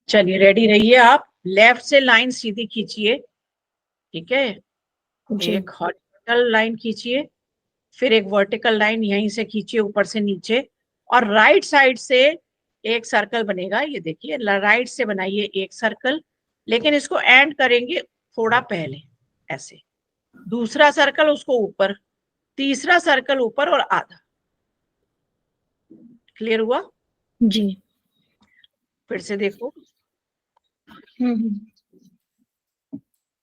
चलिए रेडी रहिए आप। लेफ्ट से लाइन सीधी खींचिए, ठीक है। एक हॉरिजॉन्टल लाइन खींचिए, फिर एक वर्टिकल लाइन यहीं से खींचिए ऊपर से नीचे, और राइट साइड से एक सर्कल बनेगा। ये देखिए, राइट से बनाइए एक सर्कल, लेकिन इसको एंड करेंगे थोड़ा पहले, ऐसे। दूसरा सर्कल उसको ऊपर, तीसरा सर्कल ऊपर और आधा। क्लियर हुआ? जी। फिर से देखो,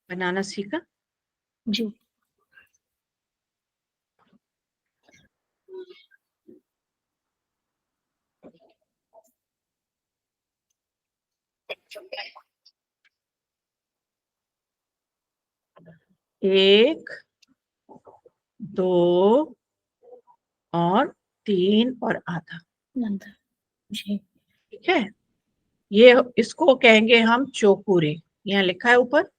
बनाना सीखा? जी। एक, दो और तीन और आधा। जी। ठीक है, ये इसको कहेंगे हम चौकुरे। यहाँ लिखा है ऊपर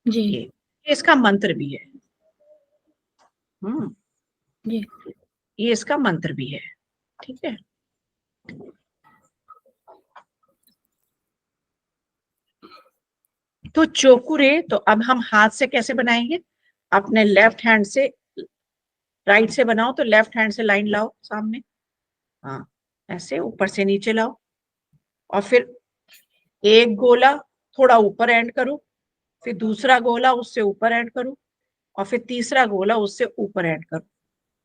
जी। ये इसका मंत्र भी है। जी। ये इसका मंत्र भी है, ठीक है। तो चौकुरे, तो अब हम हाथ से कैसे बनाएंगे? अपने लेफ्ट हैंड से, राइट से बनाओ तो लेफ्ट हैंड से लाइन लाओ सामने, हाँ ऐसे ऊपर से नीचे लाओ, और फिर एक गोला थोड़ा ऊपर एंड करो, फिर दूसरा गोला उससे ऊपर एंड करो, और फिर तीसरा गोला उससे ऊपर एंड करो,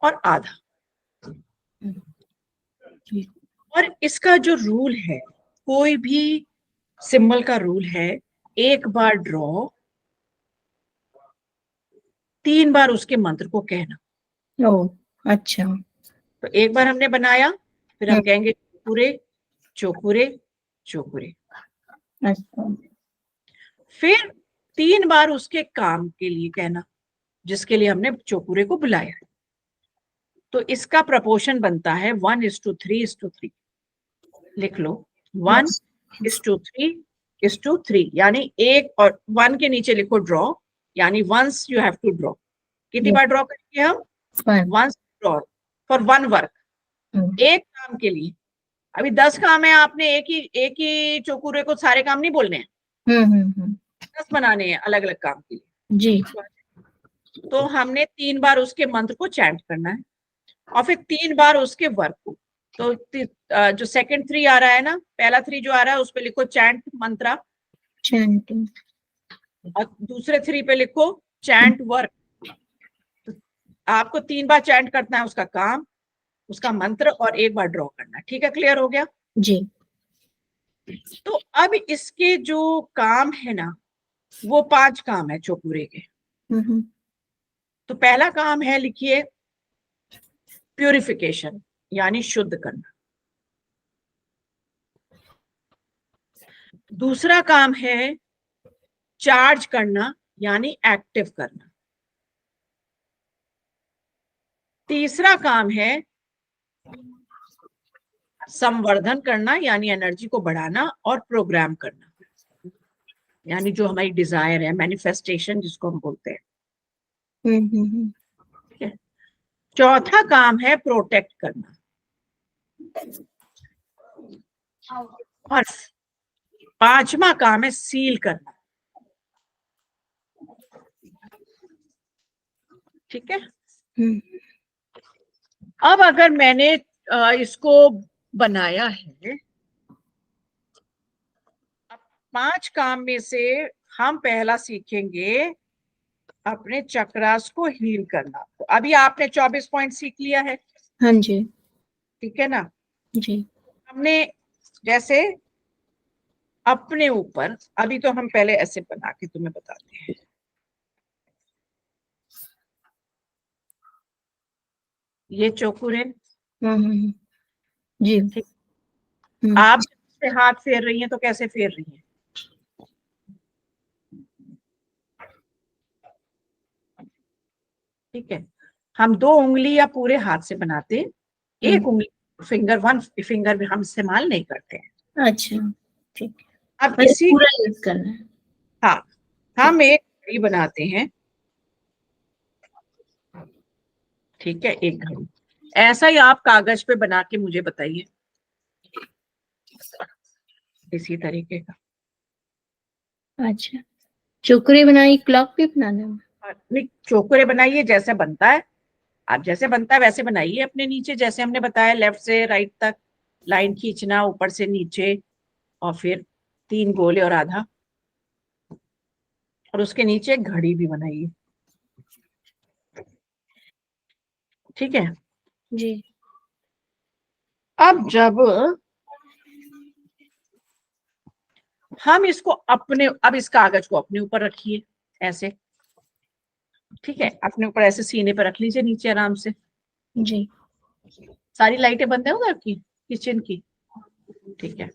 और आधा। और इसका जो रूल है, कोई भी सिंबल का रूल है, एक बार ड्रॉ, 3 बार उसके मंत्र को कहना। ओ अच्छा। तो एक बार हमने बनाया, फिर हम कहेंगे चौकुरे चौकुरे चौकुरे। अच्छा। फिर 3 बार उसके काम के लिए कहना, जिसके लिए हमने चौकुरे को बुलाया। तो इसका प्रपोर्शन बनता है 1:3:3। लिख लो, 1:3:3, यानी एक, और 1 के नीचे लिखो ड्रॉ, यानी once you have to draw. कितनी बार ड्रॉ करेंगे हम? वंस ड्रॉ फॉर 1 वर्क, एक काम के लिए। अभी 10 काम है, आपने एक ही चौकुरे को सारे काम नहीं बोलने हैं, 10 बनाने हैं अलग अलग काम के लिए। जी। तो हमने 3 बार उसके मंत्र को चैंट करना है, और फिर 3 बार उसके वर्क को। तो जो सेकंड 3 आ रहा है ना, पहला 3 जो आ रहा है उस पे लिखो चैंट मंत्रा, चैंटिंग, और दूसरे 3 पे लिखो चैंट वर्क। तो आपको 3 बार चैंट करना है उसका काम, उसका मंत्र, और एक बार ड्रॉ करना है। ठीक है, क्लियर हो गया? जी। तो अब इसके जो काम है ना, वो 5 काम है चौकुरे के। तो पहला काम है, लिखिए, प्यूरिफिकेशन, यानी शुद्ध करना। दूसरा काम है चार्ज करना, यानी एक्टिव करना। तीसरा काम है संवर्धन करना, यानी एनर्जी को बढ़ाना और प्रोग्राम करना, यानी जो हमारी डिजायर है, मैनिफेस्टेशन जिसको हम बोलते हैं। ठीक है। चौथा काम है प्रोटेक्ट करना, और 5वां काम है सील करना। ठीक है। अब अगर मैंने इसको बनाया है, अब 5 काम में से हम पहला सीखेंगे अपने चक्रास को हील करना। तो अभी आपने 24 पॉइंट सीख लिया है। हाँ जी। ठीक है ना? जी। हमने जैसे अपने ऊपर, अभी तो हम पहले ऐसे बना के तुम्हें बताते हैं। ये चौकुरे, जी। ठीक। आप से हाथ फेर रही हैं तो कैसे फेर रही हैं? ठीक है, हम 2 उंगली या पूरे हाथ से बनाते, एक उंगली फिंगर, 1 फिंगर भी हम इस्तेमाल नहीं करते हैं। अच्छा। ठीक है, अब मतलब इसी, पूरा यूज करना है। हाँ, हम एक घड़ी बनाते हैं, ठीक है, एक घड़ी ऐसा ही आप कागज पे बना के मुझे बताइए, इसी तरीके का। अच्छा, चोकरी बनाई, क्लॉक भी बनाना है? नहीं, चोकरे बनाइए जैसे बनता है, आप जैसे बनता है वैसे बनाइए, अपने नीचे जैसे हमने बताया, लेफ्ट से राइट तक लाइन खींचना, ऊपर से नीचे, और फिर 3 गोले और आधा, और उसके नीचे एक घड़ी भी बनाइए, ठीक है। जी। अब जब हम इसको अपने, अब इस कागज को अपने ऊपर रखिए ऐसे, ठीक है, अपने ऊपर ऐसे सीने पर रख लीजिए नीचे आराम से। जी। सारी लाइटें बंद है उधर की, किचन की, ठीक है।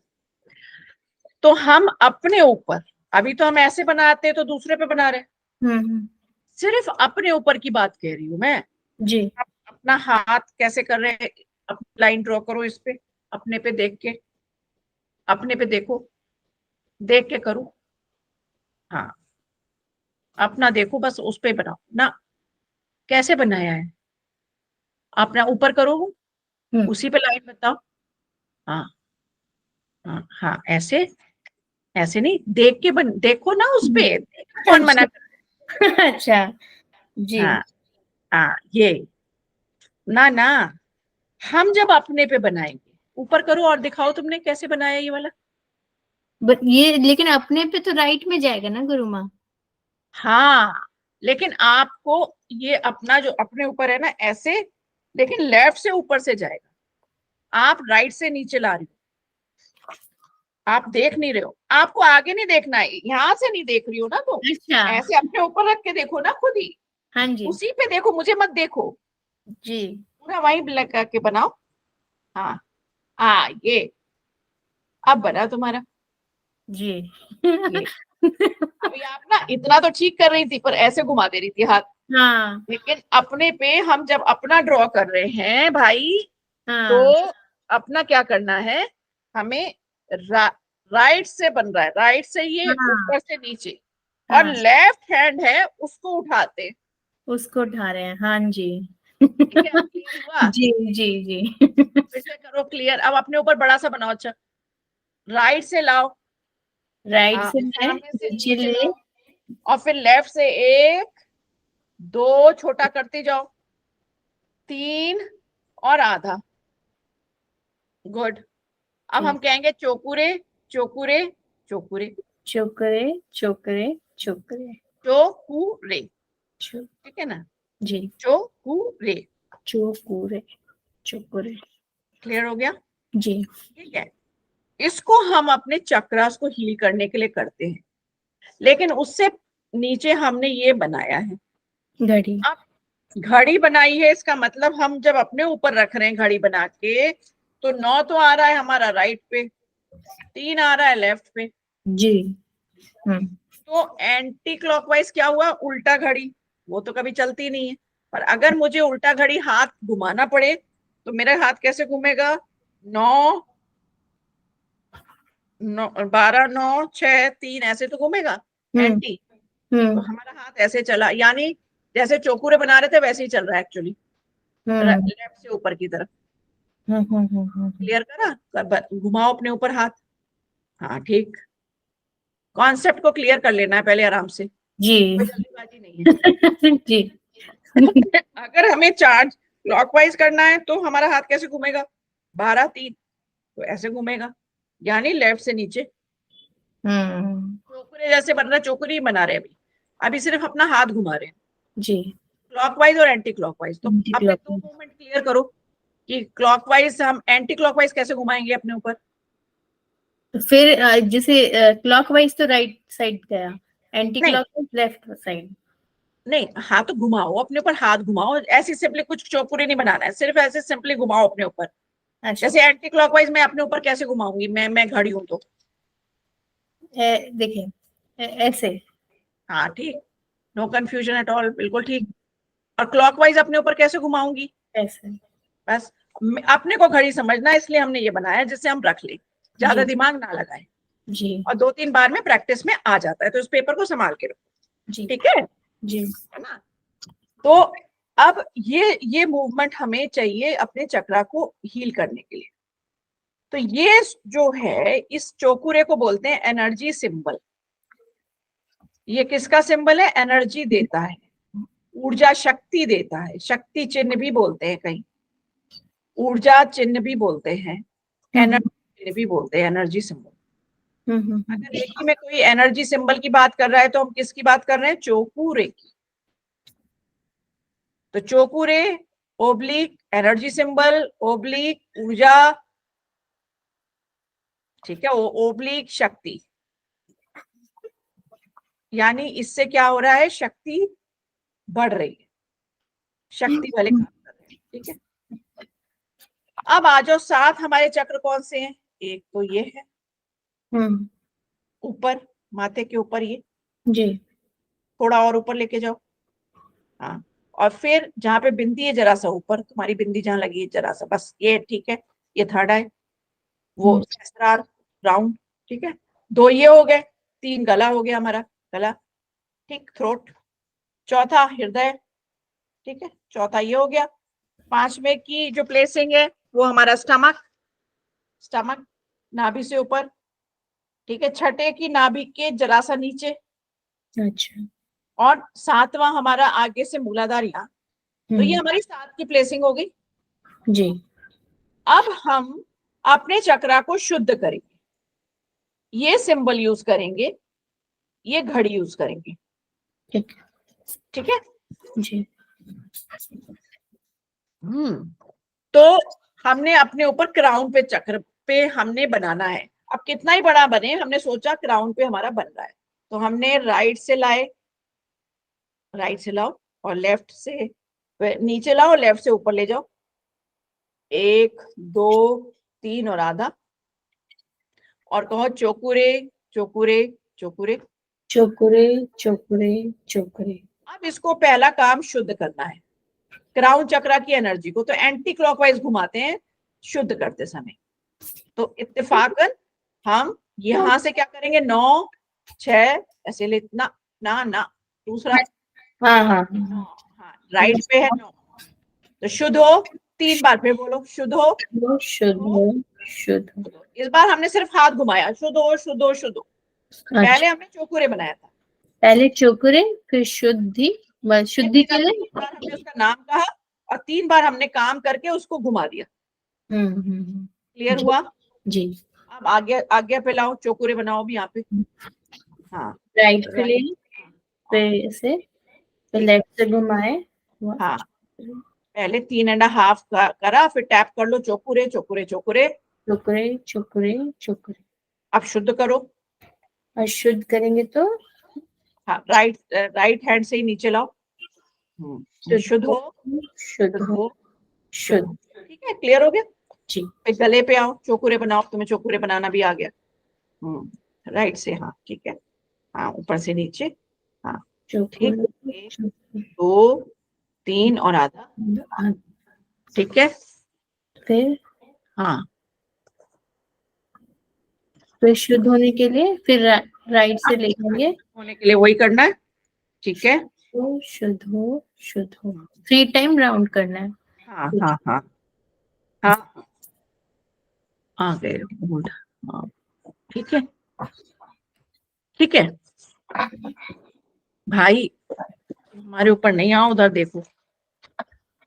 तो हम अपने ऊपर, अभी तो हम ऐसे बनाते तो दूसरे पे बना रहे, सिर्फ अपने ऊपर की बात कह रही हूं मैं। जी। आप अपना हाथ कैसे कर रहे हैं, अपनी लाइन ड्रॉ करो इस पे, अपने पे देख के, अपने पे देखो, देख के करो, हाँ, अपना देखो, बस उस पे बनाओ ना, कैसे बनाया है, अपना ऊपर करो, उसी पे लाइन बताओ, हाँ, हाँ, हाँ, ऐसे, ऐसे नहीं, देख के देखो ना उस पे, कौन मना अच्छा। कर, अच्छा। जी। हाँ, हाँ, ये ना ना, हम जब अपने पे बनाएंगे, ऊपर करो और दिखाओ तुमने कैसे बनाया ये वाला। बट ये लेकिन अपने पे तो राइट में जाएगा ना गुरु माँ? हाँ, लेकिन आपको ये अपना जो अपने ऊपर है ना ऐसे, लेकिन लेफ्ट से ऊपर से जाएगा, आप राइट से नीचे ला रही हो, आप देख नहीं रहे हो, आपको आगे नहीं देखना है, यहां से नहीं देख रही हो ना तुम, अच्छा। ऐसे अपने ऊपर रख के देखो ना खुद ही, हाँ जी। उसी पे देखो, मुझे मत देखो, जी। पूरा वहीं लगा के बनाओ, हाँ, हाँ, ये अब बना तुम्हारा, जी। ये अभी आप ना इतना तो ठीक कर रही थी, पर ऐसे घुमा दे रही थी हाथ, हाँ। लेकिन अपने पे हम जब अपना ड्रॉ कर रहे हैं भाई, तो हाँ। अपना क्या करना है, हमें राइट से बन रहा है, राइट से ये हाँ। ऊपर से नीचे, और हाँ, लेफ्ट हैंड है उसको उठाते हैं, उसको उठा रहे हैं, हाँ जी। ठीक है, क्लियर हुआ। जी। जी। जी। फिर से करो क्लियर, अब अपने ऊपर बड़ा सा बनाओ, अच्छा, राइट से लाओ, राइट हाँ, से मैं सामने से नीचे नीचे ले। लाओ, और फिर लेफ्ट से 1 2 छोटा करते जाओ, 3 और आधा, गुड। अब हम ठीक। कहेंगे चोकुरे, चोकुरे, चोकुरे, चोकरे, चोकरे, चोकरे, चोकुरे, चो। ठीक है ना, जी। चोकुरे, चोकुरे, चोकुरे। क्लियर हो गया, जी। ठीक है। इसको हम अपने चक्रास को हील करने के लिए करते हैं, लेकिन उससे नीचे हमने ये बनाया है, घड़ी। अब घड़ी बनाई है, इसका मतलब हम जब अपने ऊपर रख रहे हैं घड़ी बना के, तो 9 तो आ रहा है हमारा राइट पे, 3 आ रहा है लेफ्ट पे, जी। तो एंटी क्लॉकवाइज क्या हुआ, उल्टा घड़ी, वो तो कभी चलती नहीं है, पर अगर मुझे उल्टा घड़ी हाथ घुमाना पड़े, तो मेरा हाथ कैसे घूमेगा, 9 9 12 9 6 3 ऐसे तो घूमेगा हम्म। एंटी, तो हम्म। हमारा हाथ ऐसे चला, यानी जैसे चौकुरे बना रहे थे वैसे ही चल रहा है एक्चुअली, हम्म। लेफ्ट से ऊपर की तरफ, हम्म। क्लियर करा, घुमाओ अपने ऊपर हाथ, हाँ, ठीक, कॉन्सेप्ट को क्लियर कर लेना है पहले आराम से, जी। कोई जल्दीबाजी नहीं है। जी। अगर हमें चार्ज क्लॉकवाइज करना है तो हमारा हाथ कैसे घूमेगा, 12 3, तो ऐसे घूमेगा, यानी लेफ्ट से नीचे, हम्म। चोकुरे जैसे बन रहा है, चोकुरी ही बना रहे हैं अभी, अभी सिर्फ अपना हाथ घुमा रहे हैं, जी। क्लॉकवाइज और एंटी क्लॉकवाइज, तो अपने क्लॉक। 2 मूवमेंट क्लियर करो, कि क्लॉकवाइज हम एंटी क्लॉकवाइज कैसे घुमाएंगे अपने ऊपर, तो फिर जैसे क्लॉकवाइज तो राइट साइड गया, एंटी नहीं, क्लॉकवाइज लेफ्ट साइड। नहीं, हाथ तो घुमाओ अपने ऊपर, हाथ घुमाओ ऐसे, सिंपली कुछ चौकुरे नहीं बनाना है, सिर्फ ऐसे सिंपली घुमाओ अपने ऊपर, अच्छा। जैसे एंटी क्लॉकवाइज मैं अपने ऊपर कैसे घुमाऊंगी, मैं घड़ी हूं तो, देखिए, ऐसे। हाँ, ठीक, नो कंफ्यूजन एट ऑल, बिल्कुल ठीक, और क्लॉकवाइज अपने ऊपर कैसे घुमाऊंगी, ऐसे। बस, अपने को घड़ी समझना है, इसलिए हमने ये बनाया जिससे हम रख ले, ज्यादा जी। दिमाग ना लगाए, जी और 2-3 बार में प्रैक्टिस में आ जाता है, तो इस पेपर को संभाल के रखो, जी ठीक है जी ना। तो अब ये मूवमेंट हमें चाहिए अपने चक्रा को हील करने के लिए। तो ये जो है, इस चोकुरे को बोलते हैं एनर्जी सिंबल। ये किसका सिंबल है? एनर्जी देता है, ऊर्जा शक्ति देता है, शक्ति चिन्ह भी बोलते हैं कहीं, ऊर्जा चिन्ह भी बोलते हैं, एनर्जी चिन्ह भी बोलते हैं, एनर्जी सिंबल। अगर रेकी में कोई एनर्जी सिंबल की बात कर रहा है तो हम किसकी बात कर रहे हैं? चोकुरे की। तो चोकुरे ओब्लिक एनर्जी सिंबल ओब्लिक ऊर्जा, ठीक है, ओब्लिक शक्ति। यानी इससे क्या हो रहा है? शक्ति बढ़ रही है, शक्ति वाले काम कर रहे हैं, ठीक है। अब आ जाओ, 7 हमारे चक्र कौन से हैं? एक तो ये है ऊपर, माथे के ऊपर, ये जी थोड़ा और ऊपर लेके जाओ, हाँ। और फिर जहां पे बिंदी है जरा सा ऊपर, तुम्हारी बिंदी जहां लगी है जरा सा, बस ये, ठीक है, ये थर्ड है, वो सहस्त्रार राउंड, ठीक है। 2 ये हो गए, 3 गला हो गया हमारा, गला, ठीक, थ्रोट। चौथा हृदय, ठीक है, चौथा ये हो गया। 5वें की जो प्लेसिंग है वो हमारा स्टमक, स्टमक नाभि से ऊपर, ठीक है। 6ठे की नाभि के जरा सा नीचे, अच्छा और 7वां हमारा आगे से मूलाधार यहाँ। तो ये हमारी 7 की प्लेसिंग हो गई। जी अब हम अपने चक्रा को शुद्ध करेंगे, ये सिंबल यूज करेंगे, ये घड़ी यूज करेंगे, ठीक ठीक है जी तो हमने अपने ऊपर क्राउन पे, चक्र पे हमने बनाना है। अब कितना ही बड़ा बने, हमने सोचा क्राउन पे हमारा बन रहा है, तो हमने राइट से लाए, राइट से लाओ, और लेफ्ट से नीचे लाओ, लेफ्ट से ऊपर ले जाओ, 1 2 3 और आधा, और कहो चोकुरे चोकुरे चोकुरे। Chokurei chokurei चोकुरे। अब इसको पहला काम शुद्ध करना है, क्राउन चक्रा की एनर्जी को तो एंटी क्लॉकवाइज घुमाते हैं शुद्ध करते समय। तो इत्तेफाकन हम यहां से क्या करेंगे? 9 6 ऐसे ले, ना ना ना, दूसरा, हाँ हाँ हाँ, राइट पे है 9, तो शुद्ध हो, 3 बार फिर बोलो, शुद्ध हो, शुद्ध हो शुद्ध हो। इस बार हमने सिर्फ हाथ घुमाया, शुद्ध हो शुद्ध हो शुद्ध हो। पहले हमने चोकुरे बनाया था, पहले चोकुरे फिर शुद्धि, शुद्धि के लिए 3 बार हमने उसका नाम कहा, और 3 बार हमने काम करके उसको घुमा दिया। क्लियर हुआ? जी अब आगे आगे पे लाओ, चोकुरे बनाओ भी यहाँ पे, हाँ, राइट से ले, फिर से फिर लेफ्ट से घुमाए, हाँ, पहले 3.5 करा, फिर टैप कर लो, चोकुरे चोकुरे चोकुरे। Chokurei chokurei चोकुरे। अब शुद्ध करो, और शुद्ध करेंगे तो हाँ, राइट हैंड से ही नीचे लाओ, शुद्ध हो शुद्ध हो हो, शुद्ध। ठीक है, क्लियर हो गया। जी फिर गले पे आओ, चोकुरे बनाओ, तुम्हें चोकुरे बनाना भी आ गया, राइट से, हाँ ठीक है, हाँ, ऊपर से नीचे, हाँ, ठीक, 1 2 3 और आधा, ठीक है, फिर हाँ, शुद्ध होने के लिए फिर राइट से लेंगे, होने के लिए वही करना है, ठीक है, तो शुद्ध हो 3 टाइम राउंड करना है। हाँ हाँ हाँ हाँ, आ गए, गुड, हाँ, ठीक है, ठीक है भाई, हमारे ऊपर नहीं आओ, उधर देखो,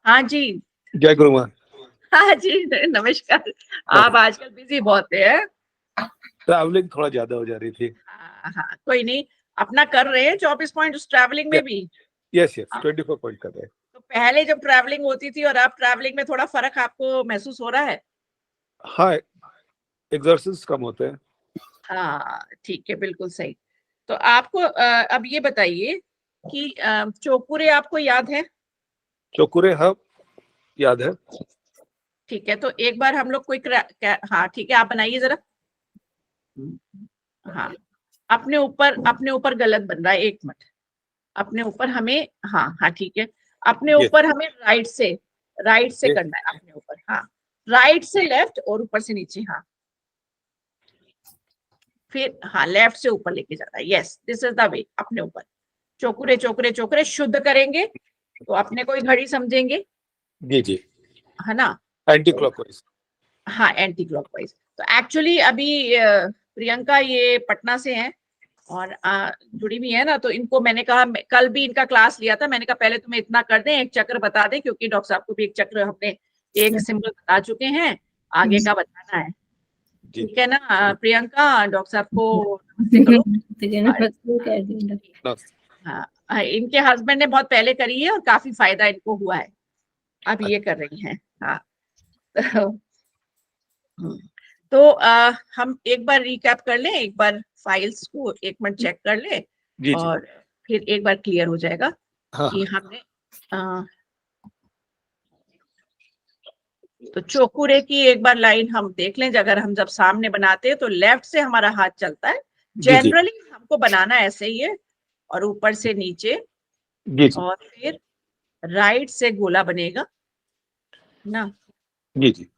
हाँ जी, जय गुरु मां। हाँ जी, नमस्कार। आप आजकल बिजी बहुत है, ट्रैवलिंग थोड़ा ज्यादा हो जा रही थी। हाँ हाँ, कोई नहीं, अपना कर रहे हैं 24 पॉइंट उस ट्रैवलिंग में भी। यस 24 पॉइंट कर रहे हैं। तो पहले जब ट्रैवलिंग होती थी और अब ट्रैवलिंग में थोड़ा फर्क आपको महसूस हो रहा है? हाँ, एक्सरसाइज कम होते हैं। हाँ ठीक है, बिल्कुल सही। तो आपको अब ये बताइए कि चोकुरे आपको याद है? चोकुरे हाँ याद है। ठीक है, तो एक बार हम लोग कोई हाँ ठीक है, आप बनाइए जरा, हाँ, अपने ऊपर गलत बन रहा है, 1 मिनट, अपने ऊपर हमें, हाँ हाँ ठीक है, अपने ऊपर हमें राइट से करना है, अपने ऊपर, हाँ, राइट से लेफ्ट और ऊपर से नीचे, हाँ, फिर हाँ लेफ्ट से ऊपर लेके जाना है, yes this is the way, अपने ऊपर चोकुरे चोकुरे चोकुरे शुद्ध करेंगे तो अपने कोई घड़ी समझेंगे, जी जी, है ना। Anti clockwise. हाँ एंटी क्लॉकवाइज। तो एक्चुअली अभी प्रियंका ये पटना से हैं और जुड़ी हुई है ना, तो इनको मैंने कहा, कल भी इनका क्लास लिया था, मैंने कहा पहले तुम्हें इतना कर दें, एक चक्र बता दें, क्योंकि डॉक्टर साहब को भी एक चक्र हमने एक सिंबल बता चुके हैं, आगे का बताना है, जी ठीक है ना। प्रियंका डॉक्टर साहब को नमस्ते करो। हाँ इनके हस्बैंड ने बहुत पहले करी है और काफी फायदा इनको हुआ है, अब ये कर रही हैं। हाँ तो हम एक बार रिकैप कर लें, एक बार फाइल्स को एक मिनट चेक कर लें जी जी, और फिर एक बार क्लियर हो जाएगा हाँ कि हमने तो चोकुरे की एक बार लाइन हम देख लें। अगर हम जब सामने बनाते हैं तो लेफ्ट से हमारा हाथ चलता है, जी जी जनरली हमको बनाना ऐसे ही है, और ऊपर से नीचे, जी जी और फिर राइट से गोला बनेगा ना, जी जी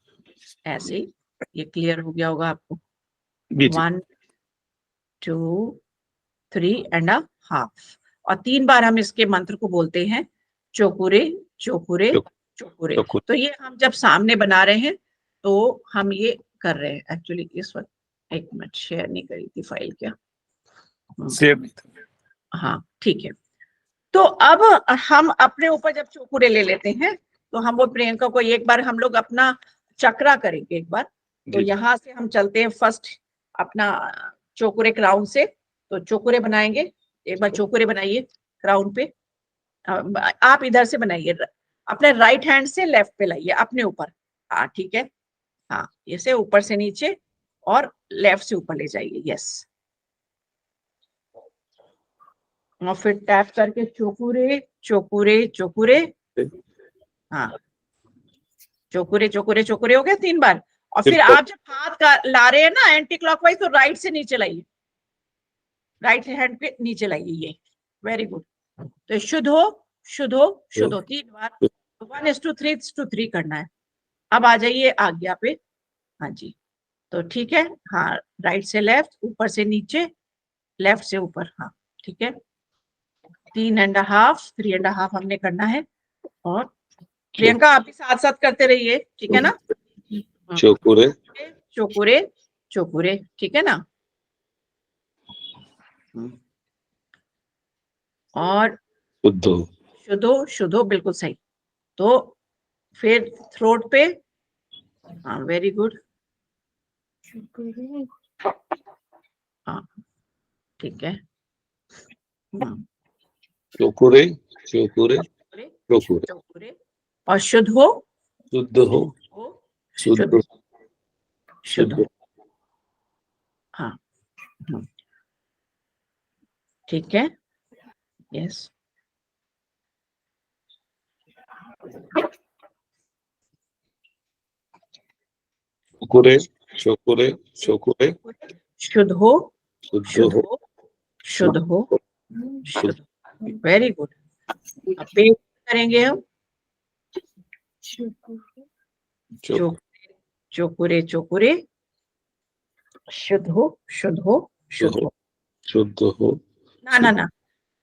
ऐसे ही। ये क्लियर हो गया होगा आपको। जी जी 1 2 3 एंड अ हाफ, और 3 बार हम इसके मंत्र को बोलते हैं, चोकुरे चोकुरे चोकुरे। चोकुरे। तो ये हम जब सामने बना रहे हैं तो हम ये कर रहे हैं। एक्चुअली इस वक्त एक मिनट, शेयर नहीं करी थी फाइल क्या, सेव नहीं था। हाँ ठीक है। तो अब हम अपने ऊपर जब चोकुरे ले लेते हैं तो हम वो प्रियंका को एक बार हम लोग अपना चक्रा करेंगे एक बार। तो जी जी यहाँ से हम चलते हैं फर्स्ट अपना चोकुरे क्राउन से, तो चोकुरे बनाएंगे। एक बार चोकुरे बनाइए क्राउन पे, आप इधर से बनाइए, अपने राइट हैंड से लेफ्ट पे लाइए अपने ऊपर, हाँ ठीक है। हाँ ऐसे ऊपर से नीचे और लेफ्ट से ऊपर ले जाइए, यस। और फिर टैप करके चोकुरे चोकुरे चोकुरे, हाँ चोकुरे चोकुरे चोकुरे हो गए 3 बार। और फिर बिल्कुल। आप जब हाथ का ला रहे हैं ना एंटी क्लॉकवाइज, तो राइट से नीचे लाइए, राइट हैंड पे नीचे लाइए, ये वेरी गुड। तो शुद्ध हो शुद्ध हो शुद्ध हो 3 बार, 1:3:3 करना है। अब आ जाइए आज्ञा पे, हाँ जी। तो ठीक है, हाँ राइट से लेफ्ट, ऊपर से नीचे, लेफ्ट से ऊपर, हाँ ठीक है। 3.5 3.5 हमने करना है। और प्रियंका आप भी साथ साथ करते रहिए, ठीक है ना। चोकुरे चोकुरे चोकुरे, ठीक है ना। और शुद्धो शुद्धो शुद्धो, बिल्कुल सही। तो फिर थ्रोट पे, हाँ वेरी गुड, हाँ ठीक है। चोकुरे चोकुरे चोकुरे, चोकुरे और शुद्ध हो शुद्ध हो शुद्ध शुद्ध शुद्ध, शुद्ध हाँ ठीक है, यस। चोकुरे चोकुरे चोकुरे, शुद्ध हो शुद्ध शुद्ध हो हो शुद्ध हो शुद्ध, शुद्ध, वेरी गुड। अब पेट करेंगे हम, चोकुरे चोकुरे चोकुरे, शुद्ध हो शुद्ध हो शुद्ध हो, शुद्ध हो ना ना ना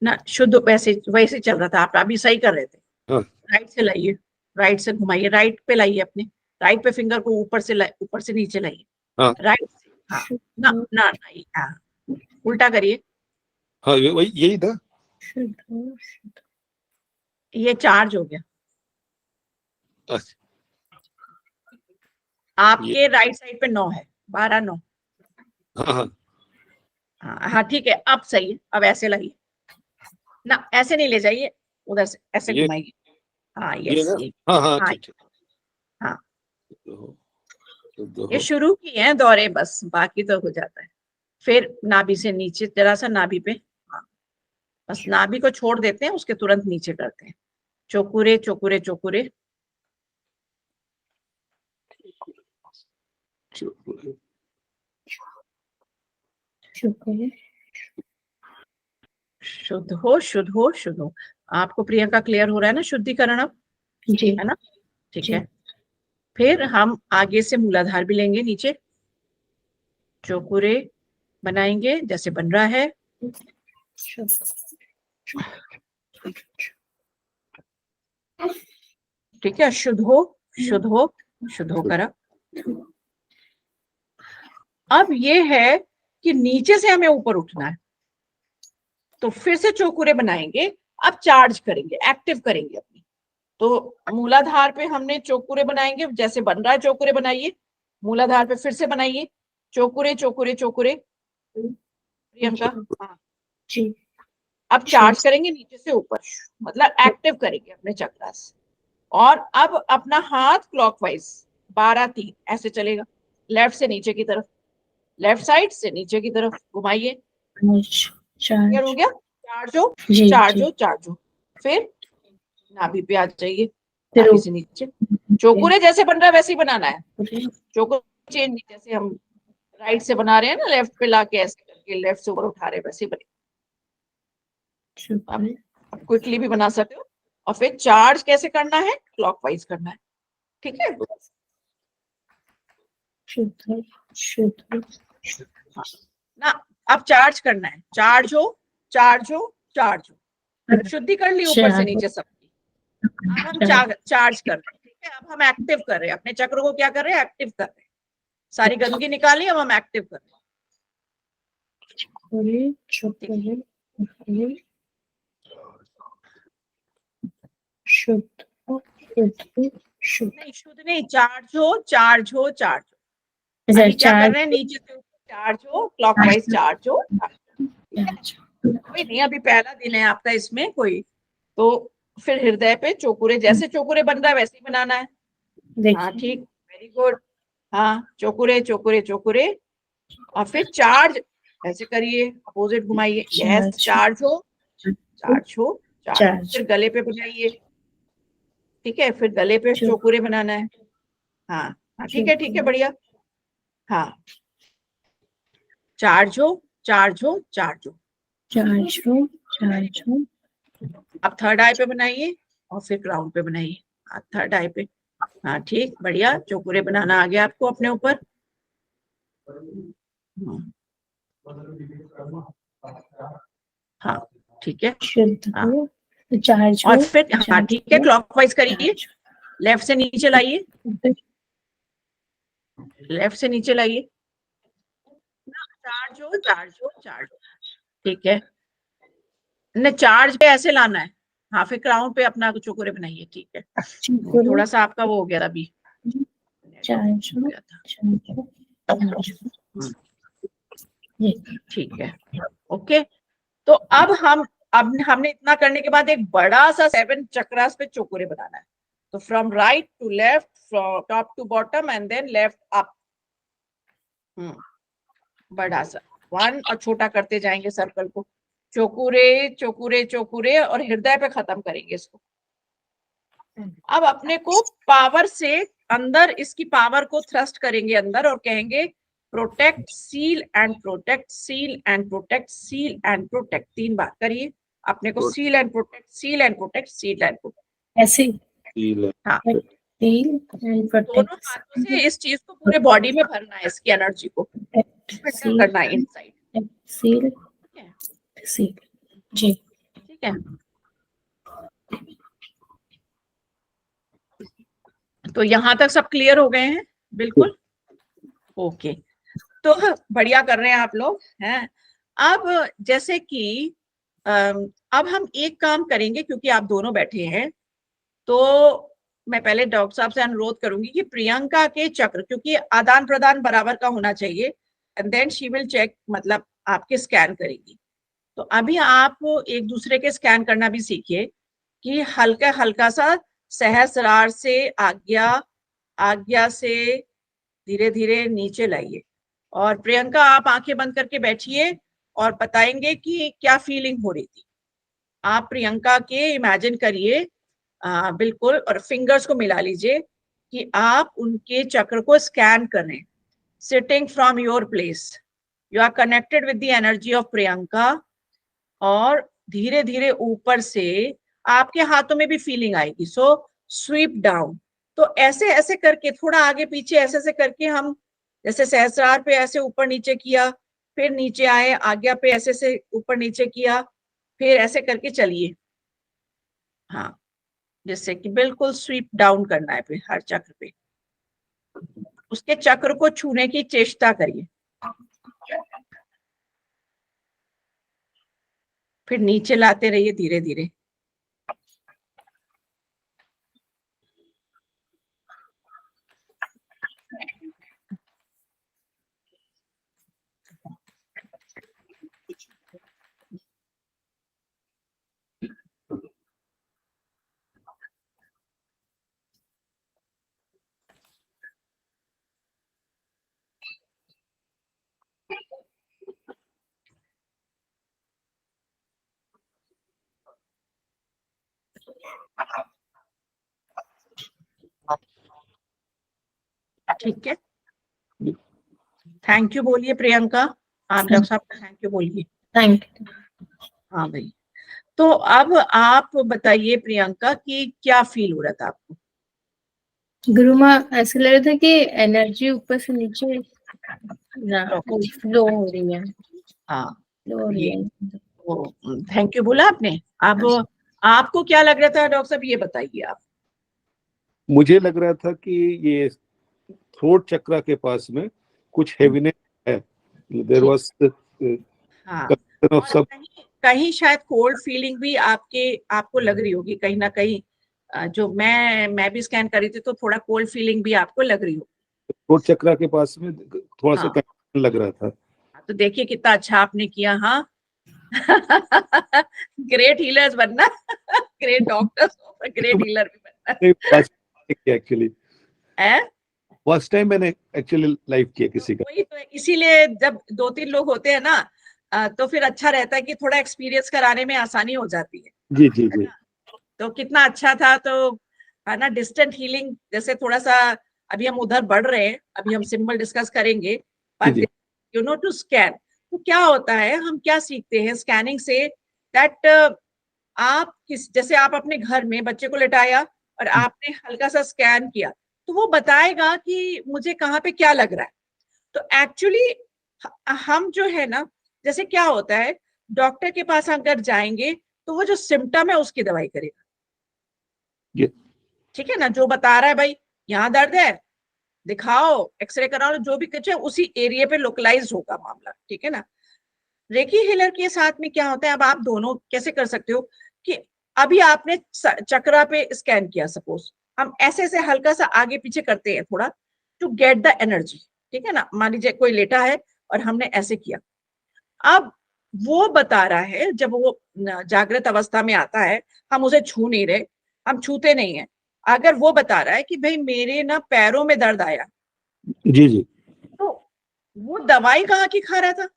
ना, शुद्ध वैसे वैसे चल रहा था, आप अभी सही कर रहे थे। हाँ राइट से लाइए, राइट से घुमाइए, राइट पे लाइए, अपने राइट पे फिंगर को ऊपर से नीचे लाइए, हाँ राइट से, हाँ ना ना नहीं, हाँ उल्टा करिए। हाँ वही यही था। ये चार्ज हो गया अच्छा, ये आपके राइट साइड पे 9 है, 12 9, हाँ हाँ हाँ हाँ ठीक है, अब सही है। अब ऐसे लाइए ना, ऐसे नहीं ले जाइए, उधर से ऐसे ये घुमाइए, हाँ ये यस ना, ये, हाँ हाँ हाँ ठीक ठीक, हाँ। शुद्ध हो शुद्ध ये हो शुरू की है दौरे, बस बाकी तो हो जाता है। फिर नाभि से नीचे जरा सा, नाभि पे, हाँ बस नाभि को छोड़ देते हैं, उसके तुरंत नीचे करते हैं, चोकुरे चोकुरे चोकुरे, चोकुरे शुद्ध हो शुद्ध हो शुद्ध हो। आपको प्रियंका क्लियर हो रहा है ना शुद्धिकरण अब, जी है ना, ठीक जी। है। फिर हम आगे से मूलाधार भी लेंगे नीचे, चोकुरे बनाएंगे जैसे बन रहा है। ठीक है, शुद्ध हो शुद्ध हो शुद्ध हो करा। अब ये है कि नीचे से हमें ऊपर उठना है, तो फिर से चौकुरे बनाएंगे। अब चार्ज करेंगे, एक्टिव करेंगे अपनी। तो मूलाधार पे हमने चौकुरे बनाएंगे, जैसे बन रहा है चौकुरे बनाइए। मूलाधार पे फिर से बनाइए चौकुरे चौकुरे चौकुरे। प्रियंका, हाँ जी। अब चार्ज करेंगे नीचे से ऊपर, मतलब एक्टिव करेंगे अपने चक्रास। और अब अपना हाथ क्लॉकवाइज 12-3 ऐसे चलेगा, लेफ्ट से नीचे की तरफ, लेफ्ट साइड से नीचे की तरफ घुमाइए। क्लियर हो गया? चार्ज हो चार्ज हो चार्ज हो। फिर नाभि पे आ जाइए, नाभि से नीचे। चौकुरे जैसे बन रहा है वैसे ही बनाना है। चौकुरे चेंज नहीं, जैसे हम राइट से बना रहे हैं ना, लेफ्ट पे लाके ऐसे करके लेफ्ट से ऊपर उठा रहे हैं, वैसे ही बने। आप क्विकली भी बना सकते हो। और फिर चार्ज कैसे करना है? क्लॉकवाइज करना है। ठीक है, ना अब चार्ज करना है। चार्ज हो चार्ज हो चार्ज हो। शुद्धि कर ली ऊपर से नीचे सबकी। अब हम चार्ज कर रहे हैं। ठीक है, अब हम एक्टिव कर रहे हैं अपने चक्र को। क्या कर रहे हैं? एक्टिव कर रहे हैं। सारी गंदगी निकाली, अब हम एक्टिव कर रहे हैं। नहीं, शुद्ध नहीं, चार्ज हो चार्ज हो चार्ज हो। अभी क्या कर रहे हैं? नीचे से ऊपर चार्ज हो, क्लॉकवाइज चार्ज हो। कोई नहीं, अभी पहला दिन है आपका इसमें, कोई तो फिर हृदय पे चौकुरे, जैसे चौकुरे बन रहा है वैसे ही बनाना है। हाँ ठीक, वेरी गुड। हाँ, चौकुरे चौकुरे चौकुरे। और फिर चार्ज ऐसे करिए, अपोजिट घुमाइए। यस, चार्ज हो चार्ज हो चार्ज। फिर गले पे बनाइए। ठीक है, फिर गले पे चौकुरे बनाना है। हाँ हाँ, ठीक है बढ़िया। हाँ, चार्ज हो चार्ज हो चार्ज हो। अब थर्ड आई पे बनाइए और फिर क्राउन पे बनाइए। हाँ, थर्ड आई पे। हाँ ठीक, बढ़िया। चौकुरे बनाना आ गया आपको अपने ऊपर। हाँ ठीक है। हाँ। और फिर हाँ ठीक है, क्लॉकवाइज करिए। लेफ्ट से नीचे लाइए, लेफ्ट से नीचे लाइए। चार्ज हो चार्ज हो चार्ज हो। ठीक है, न चार्ज पे ऐसे लाना है। हाँ, फिर क्राउन पे अपना चौकुरे बनाइए। ठीक है, थोड़ा सा आपका वो हो गया अभी। ठीक है, ओके। तो अब हमने इतना करने के बाद एक बड़ा सा 7 चक्रास पे चौकुरे बनाना है। तो from right to left, from top to bottom and then left up. बड़ा सा 1 और छोटा करते जाएंगे सर्कल को। चौकुरे चौकुरे चौकुरे, और हृदय पे खत्म करेंगे इसको। अब अपने को पावर से अंदर, इसकी पावर को थ्रस्ट करेंगे अंदर और कहेंगे protect, seal and protect, seal and protect, seal and protect. 3 बार करिए अपने को। Seal and protect, seal and protect, seal and protect. ऐसे। हाँ, दोनों हाथों से इस चीज को पूरे बॉडी में भरना है, इसकी एनर्जी को करना है इनसाइड। सील सील जी। ठीक है, तो यहाँ तक सब क्लियर हो गए हैं? बिल्कुल ओके। तो बढ़िया कर रहे हैं आप लोग हैं। अब जैसे कि अब हम एक काम करेंगे, क्योंकि आप दोनों बैठे हैं, तो मैं पहले डॉक्टर साहब से अनुरोध करूंगी कि प्रियंका के चक्र, क्योंकि आदान प्रदान बराबर का होना चाहिए, and then she will check, मतलब आपके स्कैन करेगी। तो अभी आप एक दूसरे के स्कैन करना भी सीखिए कि हल्का हल्का सा सहस्रार से आज्ञा, आज्ञा से धीरे धीरे नीचे लाइए। और प्रियंका, आप आंखें बंद करके बैठिए और बताएंगे कि क्या फीलिंग हो रही थी। आप प्रियंका के इमेजिन करिए, बिल्कुल, और फिंगर्स को मिला लीजिए कि आप उनके चक्र को स्कैन करें। Sitting from your place, you are connected with the energy of Priyanka. और धीरे धीरे ऊपर से आपके हाथों में भी फीलिंग आएगी। सो स्वीप डाउन। तो ऐसे ऐसे करके, थोड़ा आगे पीछे ऐसे ऐसे करके हम, जैसे सहस्रार पे ऐसे ऊपर नीचे किया, फिर नीचे आए, आज्ञा पे ऐसे से ऊपर नीचे किया, फिर ऐसे करके चलिए। हाँ, जिससे कि बिल्कुल स्वीप डाउन करना है फिर हर चक्र पे, उसके चक्र को छूने की चेष्टा करिए। फिर नीचे लाते रहिए धीरे धीरे। ठीक है, थैंक यू बोलिए प्रियंका। आप डॉक्टर साहब थैंक यू बोलिए। Thank you. हाँ भाई, तो अब आप बताइए प्रियंका कि क्या फील हो रहा था आपको? गुरु माँ, ऐसा लग रहा था कि एनर्जी ऊपर से नीचे फ्लो हो रही है। हाँ, फ्लो हो रही है। थैंक यू बोला आपने। अब आपको क्या लग रहा था डॉक्टर साहब, ये बताइए आप। मुझे लग रहा था कि ये थ्रोट चक्रा के पास में कुछ हेवीनेस है। देयर वाज हाँ, और सब कहीं शायद कोल्ड फीलिंग भी आपको लग रही होगी कहीं ना कहीं। जो मैं भी स्कैन करी थी तो थोड़ा कोल्ड फीलिंग भी आपको लग रही होगी। थ्रोट चक्रा के पास में थोड़ा सा हाँ, कंफ्यूजन लग रहा था। तो देखिए कितना अच्छा आपने किया। हाँ ग्रेट हीलर्स बनना, ग्रेट डॉक्टर्स, ग्रेट हीलर भी बनना एक्चुअली है। फर्स्ट टाइम मैंने एक्चुअली लाइव किया किसी का। वही तो, इसीलिए जब 2-3 लोग होते हैं ना, तो फिर अच्छा रहता है कि थोड़ा एक्सपीरियंस कराने में आसानी हो जाती है। जी जी जी। तो कितना अच्छा था। तो है ना, डिस्टेंट हीलिंग जैसे थोड़ा सा अभी हम उधर बढ़ रहे हैं, अभी हम सिंबल डिस्कस करेंगे। जी पर जी यू नो टू स्कैन, तो क्या होता है, हम क्या सीखते हैं स्कैनिंग से, दैट आप जैसे आप अपने घर में बच्चे को लेटाया और आपने हल्का सा स्कैन किया, तो वो बताएगा कि मुझे कहाँ पे क्या लग रहा है। तो एक्चुअली हम जो है ना, जैसे क्या होता है, डॉक्टर के पास अगर जाएंगे तो वो जो सिम्टम है उसकी दवाई करेगा। जी ठीक है ना, जो बता रहा है भाई यहाँ दर्द है, दिखाओ, एक्सरे कराओ, जो भी कुछ है उसी एरिया पे लोकलाइज होगा मामला। ठीक है ना। रेकी हीलर के साथ में क्या होता है, अब आप दोनों कैसे कर सकते हो कि अभी आपने चक्रा पे स्कैन किया, सपोज हम ऐसे ऐसे हल्का सा आगे पीछे करते हैं थोड़ा, टू गेट द एनर्जी। ठीक है ना, मान लीजिए कोई लेटा है और हमने ऐसे किया, अब वो बता रहा है, जब वो जागृत अवस्था में आता है, हम उसे छू नहीं रहे, हम छूते नहीं है, अगर वो बता रहा है कि भाई मेरे ना पैरों में दर्द आया, जी जी। तो वो दवाई कहाँ की खा रहा था,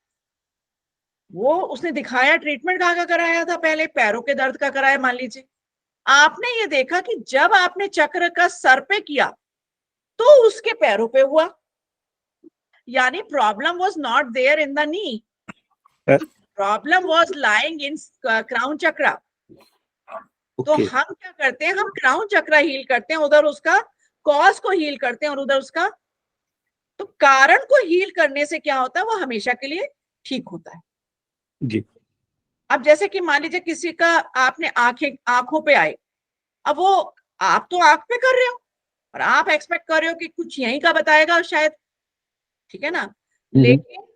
वो उसने दिखाया ट्रीटमेंट कहाँ का कराया था, पहले पैरों के दर्द का कराया मान लीजिए। आपने ये देखा कि जब आपने चक्र का सर पे किया तो उसके पैरों पे हुआ, यानी problem was not there in the knee, problem was lying in crown chakra. तो ओके हम क्या करते हैं, हम क्राउन चक्रा हील करते हैं, उधर उसका कॉज को हील करते हैं और उधर उसका, तो कारण को हील करने से क्या होता है, वो हमेशा के लिए ठीक होता है। जी अब जैसे कि मान लीजिए किसी का आपने आंखों पे आए, अब वो आप तो आंख पे कर रहे हो और आप एक्सपेक्ट कर रहे हो कि कुछ यहीं का बताएगा शायद। ठीक है ना, लेकिन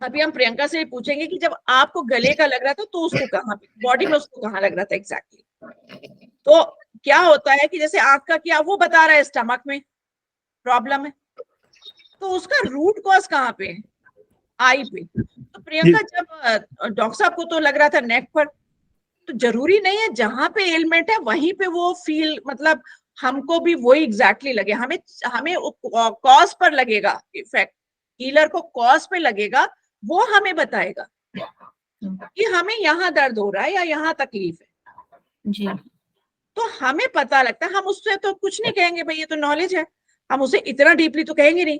अभी हम प्रियंका से पूछेंगे कि जब आपको गले का लग रहा था तो उसको कहाँ पे, बॉडी में उसको कहाँ लग रहा था एग्जैक्टली। तो क्या होता है कि जैसे आंख का किया, वो बता रहा है स्टमक में प्रॉब्लम है, तो उसका रूट कॉज कहाँ पे है, आई पे। तो जी प्रियंका जब डॉक्टर साहब को तो लग रहा था नेक पर, तो जरूरी नहीं है जहां पे एलिमेंट है वहीं पे वो फील, मतलब हमको भी वही एग्जैक्टली लगे, हमें हमें कॉज पर लगेगा इफेक्ट, हीलर को कॉज पे लगेगा, वो हमें बताएगा कि हमें यहाँ दर्द हो रहा है या यहाँ तकलीफ है। जी। तो हमें पता लगता है, हम उससे तो कुछ नहीं कहेंगे भाई ये तो नॉलेज है, हम उसे इतना डीपली तो कहेंगे नहीं,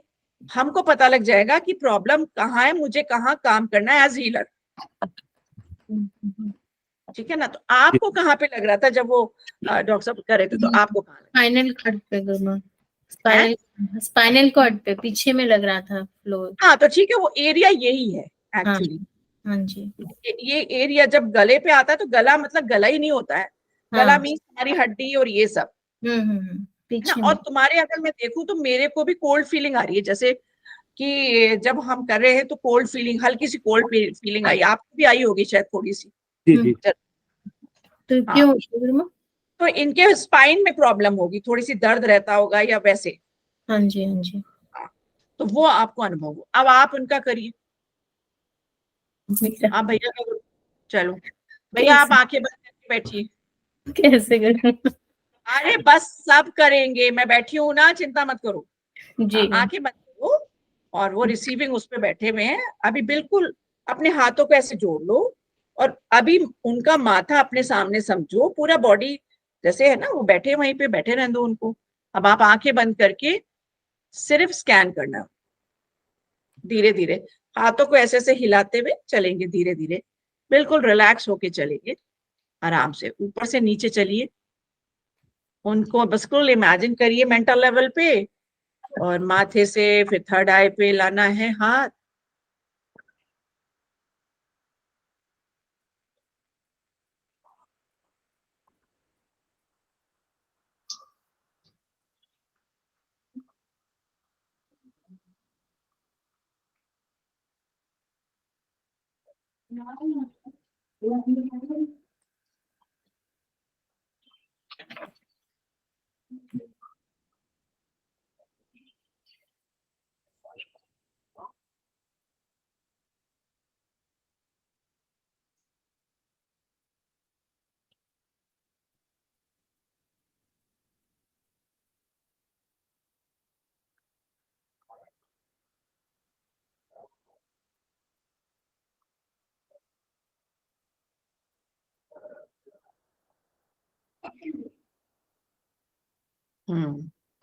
हमको पता लग जाएगा कि प्रॉब्लम कहाँ है, मुझे कहाँ काम करना है एज हीलर। ठीक है ना, तो आपको कहाँ पे लग रहा था जब वो डॉक्टर साहब कर रहे थे, तो आपको कहाँ लगा? फाइनल कट पे गुरु माँ। स्पाइनल कॉर्ड पे पीछे में लग रहा था फ्लोर। हाँ तो ठीक है, वो एरिया यही है एक्चुअली। हाँ जी। ये एरिया जब गले पे आता है तो गला मतलब गला ही नहीं होता है, गला हाँ। मीन्स हमारी हड्डी और ये सब है ना। पीछे और में। तुम्हारे अगर मैं देखूं तो मेरे को भी कोल्ड फीलिंग आ रही है, जैसे कि जब हम कर रहे हैं तो कोल्ड फीलिंग, हल्की सी कोल्ड फीलिंग आई, आपको भी आई होगी शायद थोड़ी सी। जी जी। तो हाँ, क्यों गुरुमा? तो इनके स्पाइन में प्रॉब्लम होगी, थोड़ी सी दर्द रहता होगा या वैसे। हाँ जी हाँ जी। हाँ, तो वो आपको अनुभव हो। अब आप उनका करिए, आप भैया का करो। चलो भैया आप आंखें बंद करके बैठिए। कैसे करूं? अरे बस सब करेंगे, मैं बैठी हूँ ना, चिंता मत करो। जी। आंखें बंद करो और वो रिसीविंग उस पे बैठे हुए हैं। अभी बिल्कुल अपने हाथों को ऐसे जोड़ लो और अभी उनका माथा अपने सामने समझो, पूरा बॉडी जैसे है ना, वो बैठे वहीं पे बैठे रहने दो उनको। अब आप आंखें बंद करके सिर्फ स्कैन करना, धीरे धीरे हाथों को ऐसे ऐसे हिलाते हुए चलेंगे, धीरे धीरे बिल्कुल रिलैक्स होके चलेंगे, आराम से ऊपर से नीचे चलिए। उनको बस बिल्कुल इमेजिन करिए मेंटल लेवल पे, और माथे से फिर थर्ड आई पे लाना है हाथ।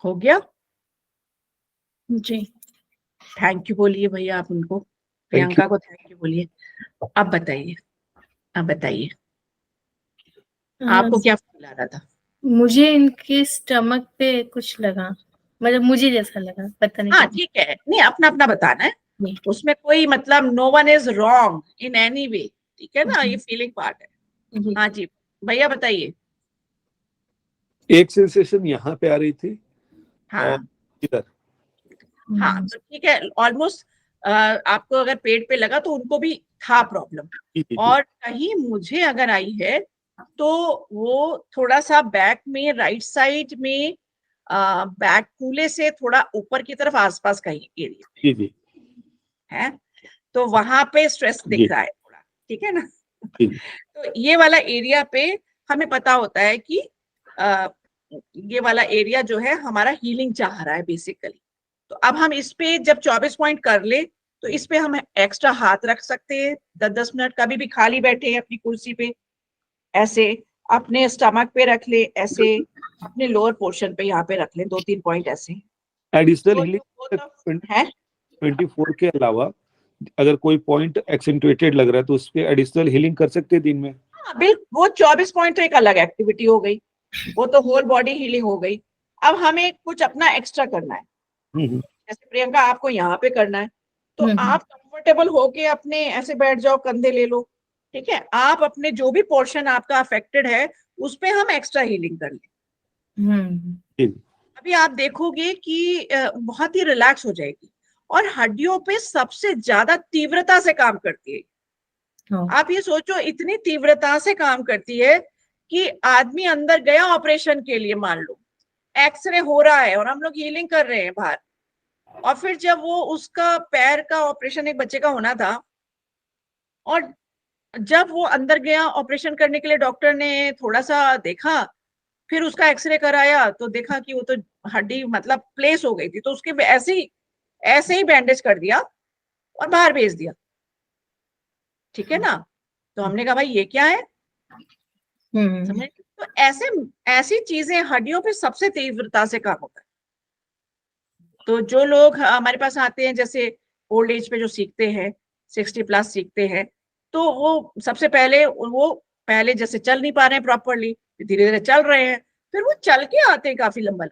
हो गया। जी। थैंक यू बोलिए भैया आप उनको, प्रियंका को थैंक यू बोलिए। अब बताइए, अब बताइए आपको क्या फील आ रहा था? मुझे इनके स्टमक पे कुछ लगा, मतलब मुझे जैसा लगा, पता नहीं हाँ क्या। ठीक है, नहीं अपना अपना बताना है, जी। उसमें कोई मतलब no one is wrong in any way, ठीक है ना, ये फीलिंग पार्ट है। जी। हाँ जी भैया बताइए। एक सेंसेशन यहाँ पे आ रही थी और हाँ इधर। हाँ तो ठीक है, ऑलमोस्ट आपको अगर पेट पे लगा तो उनको भी था प्रॉब्लम, जी जी। और कहीं मुझे अगर आई है तो वो थोड़ा सा बैक में, राइट साइड में, बैक कूले से थोड़ा ऊपर की तरफ आसपास का ही एरिया जी जी। है, तो वहां पे स्ट्रेस जी दिख रहा है थोड़ा, ठीक है ना। जी। तो ये वाला एरिया पे हमें पता होता है कि आ, ये वाला एरिया जो है हमारा हीलिंग चाह रहा है बेसिकली। तो अब हम इस पे जब 24 पॉइंट कर ले तो इस पे हम एक्स्ट्रा हाथ रख सकते हैं, 10-10 मिनट कभी भी खाली बैठे हैं अपनी कुर्सी पे ऐसे, अपने स्टमक पे रख ले ऐसे, अपने लोअर पोर्शन पे यहाँ पे रख ले 2-3 पॉइंट ऐसे। एडिशनल तो हीलिंग both of- है 24 के अलावा अगर कोई पॉइंट एक्सेंटुएटेड लग रहा है तो उस पे एडिशनल हीलिंग कर सकते हैं दिन में। हाँ बिल्कुल, वो 24 पॉइंट तो एक अलग एक्टिविटी हो गई, वो तो होल बॉडी हीलिंग हो गई। अब हमें कुछ अपना एक्स्ट्रा करना है, जैसे प्रियंका आपको यहाँ पे करना है, तो आप कंफर्टेबल होके अपने ऐसे बैठ जाओ, कंधे ले लो, ठीक है, आप अपने जो भी पोर्शन आपका अफेक्टेड है उस पे हम एक्स्ट्रा हीलिंग कर लें। अभी आप देखोगे कि बहुत ही रिलैक्स हो जाएगी, और हड्डियों पे सबसे ज्यादा तीव्रता से काम करती है। आप ये सोचो, इतनी तीव्रता से काम करती है कि आदमी अंदर गया ऑपरेशन के लिए, मान लो एक्सरे हो रहा है और हम लोग हीलिंग कर रहे हैं बाहर, और फिर जब वो उसका पैर का ऑपरेशन एक बच्चे का होना था, और जब वो अंदर गया ऑपरेशन करने के लिए, डॉक्टर ने थोड़ा सा देखा, फिर उसका एक्सरे कराया तो देखा कि वो तो हड्डी मतलब प्लेस हो गई थी, तो उसके ऐसे ही बैंडेज कर दिया और बाहर भेज दिया, ठीक है ना। तो हमने कहा भाई ये क्या है, समझ। तो ऐसे ऐसी चीजें हड्डियों पे सबसे तीव्रता से काम होता है। तो जो लोग हमारे पास आते हैं, जैसे ओल्ड एज पे जो सीखते हैं, 60+ सीखते हैं, तो वो सबसे पहले वो पहले जैसे चल नहीं पा रहे हैं प्रॉपरली, धीरे धीरे चल रहे हैं, फिर वो चल के आते हैं काफी लंबा,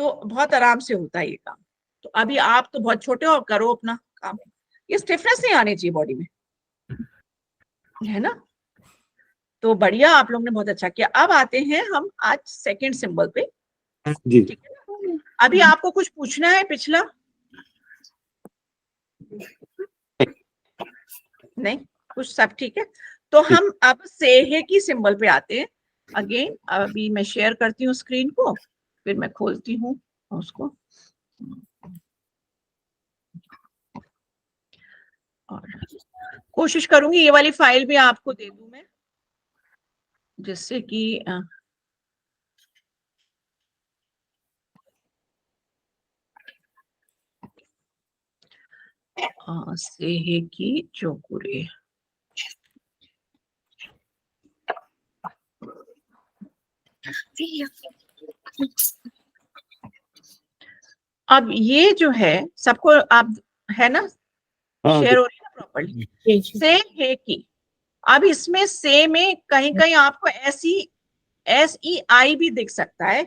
तो बहुत आराम से होता है ये काम। तो अभी आप तो बहुत छोटे हो, करो अपना काम। ये स्टिफनेस नहीं आनी चाहिए बॉडी में, है ना। तो बढ़िया, आप लोग ने बहुत अच्छा किया। अब आते हैं हम आज सेकंड सिंबल पे। जी ठीक है ना। अभी आपको कुछ पूछना है पिछला? नहीं, कुछ सब ठीक है। तो हम अब सेहे की सिंबल पे आते हैं। अगेन अभी मैं शेयर करती हूँ स्क्रीन को, फिर मैं खोलती हूँ उसको और कोशिश करूंगी ये वाली फाइल भी आपको दे दूं मैं, जिससे कि सेहे की चौकुरे। अब ये जो है सबको आप है ना, हाँ शेयर हो रही है ना प्रॉपर्ली। से है की, अब इसमें से में कहीं कहीं आपको SEI भी दिख सकता है,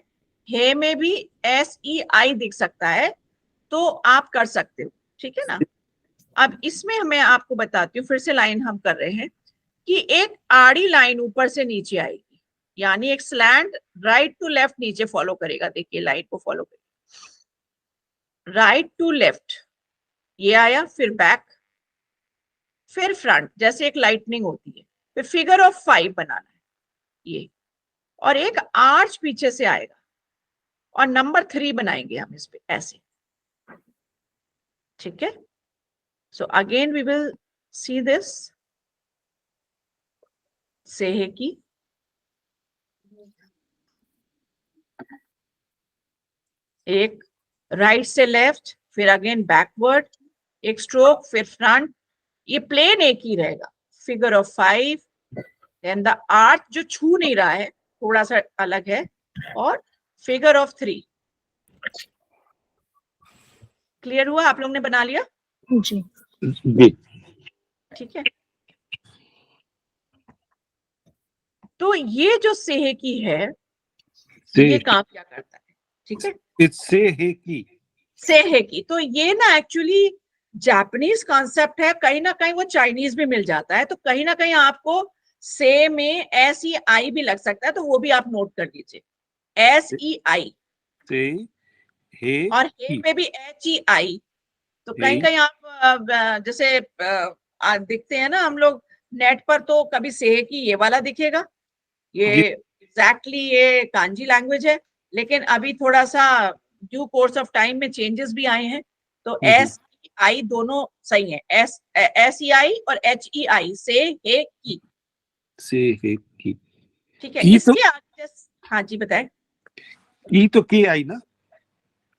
हे में भी SEI दिख सकता है, तो आप कर सकते हो, ठीक है ना। अब इसमें मैं आपको बताती हूँ, फिर से लाइन हम कर रहे हैं कि एक आड़ी लाइन ऊपर से नीचे आएगी, यानी एक स्लैंट राइट टू लेफ्ट नीचे फॉलो करेगा। देखिए लाइन को फॉलो करेगा, राइट टू लेफ्ट, ये आया, फिर बैक, फिर फ्रंट, जैसे एक लाइटनिंग होती है, फिर फिगर ऑफ 5 बनाना है ये, और एक आर्च पीछे से आएगा और नंबर 3 बनाएंगे हम इस पे ऐसे, ठीक है। So again we will see this सेहे की। एक राइट से लेफ्ट, फिर अगेन बैकवर्ड, एक स्ट्रोक, फिर फ्रंट, ये प्लेन एक ही रहेगा, figure of 5, then the arch जो छू नहीं रहा है थोड़ा सा अलग है, और फिगर ऑफ 3। क्लियर हुआ? आप लोग ने बना लिया? जी जी ठीक है। तो ये जो सेहे की है, ये काम क्या करता है? ठीक है, इससे है की, सेहे की, तो ये ना एक्चुअली जापानीज कॉन्सेप्ट है, कहीं ना कहीं वो चाइनीज भी मिल जाता है, तो कहीं ना कहीं आपको से में SEI भी लग सकता है, तो वो भी आप नोट कर लीजिए, SEI, से है और हे में भी HEI। तो कहीं कहीं आप जैसे दिखते हैं ना हम लोग नेट पर, तो कभी सेहे की ये वाला दिखेगा, ये एग्जैक्टली ये कांजी लैंग्वेज है, लेकिन अभी थोड़ा सा ड्यू कोर्स ऑफ टाइम में चेंजेस भी आए हैं, तो SEI दोनों सही है, SEI और HEI, से हे की, से है की। ठीक है। ई तो, इसके आगे हाँ जी बताएं। ई तो के आई ना,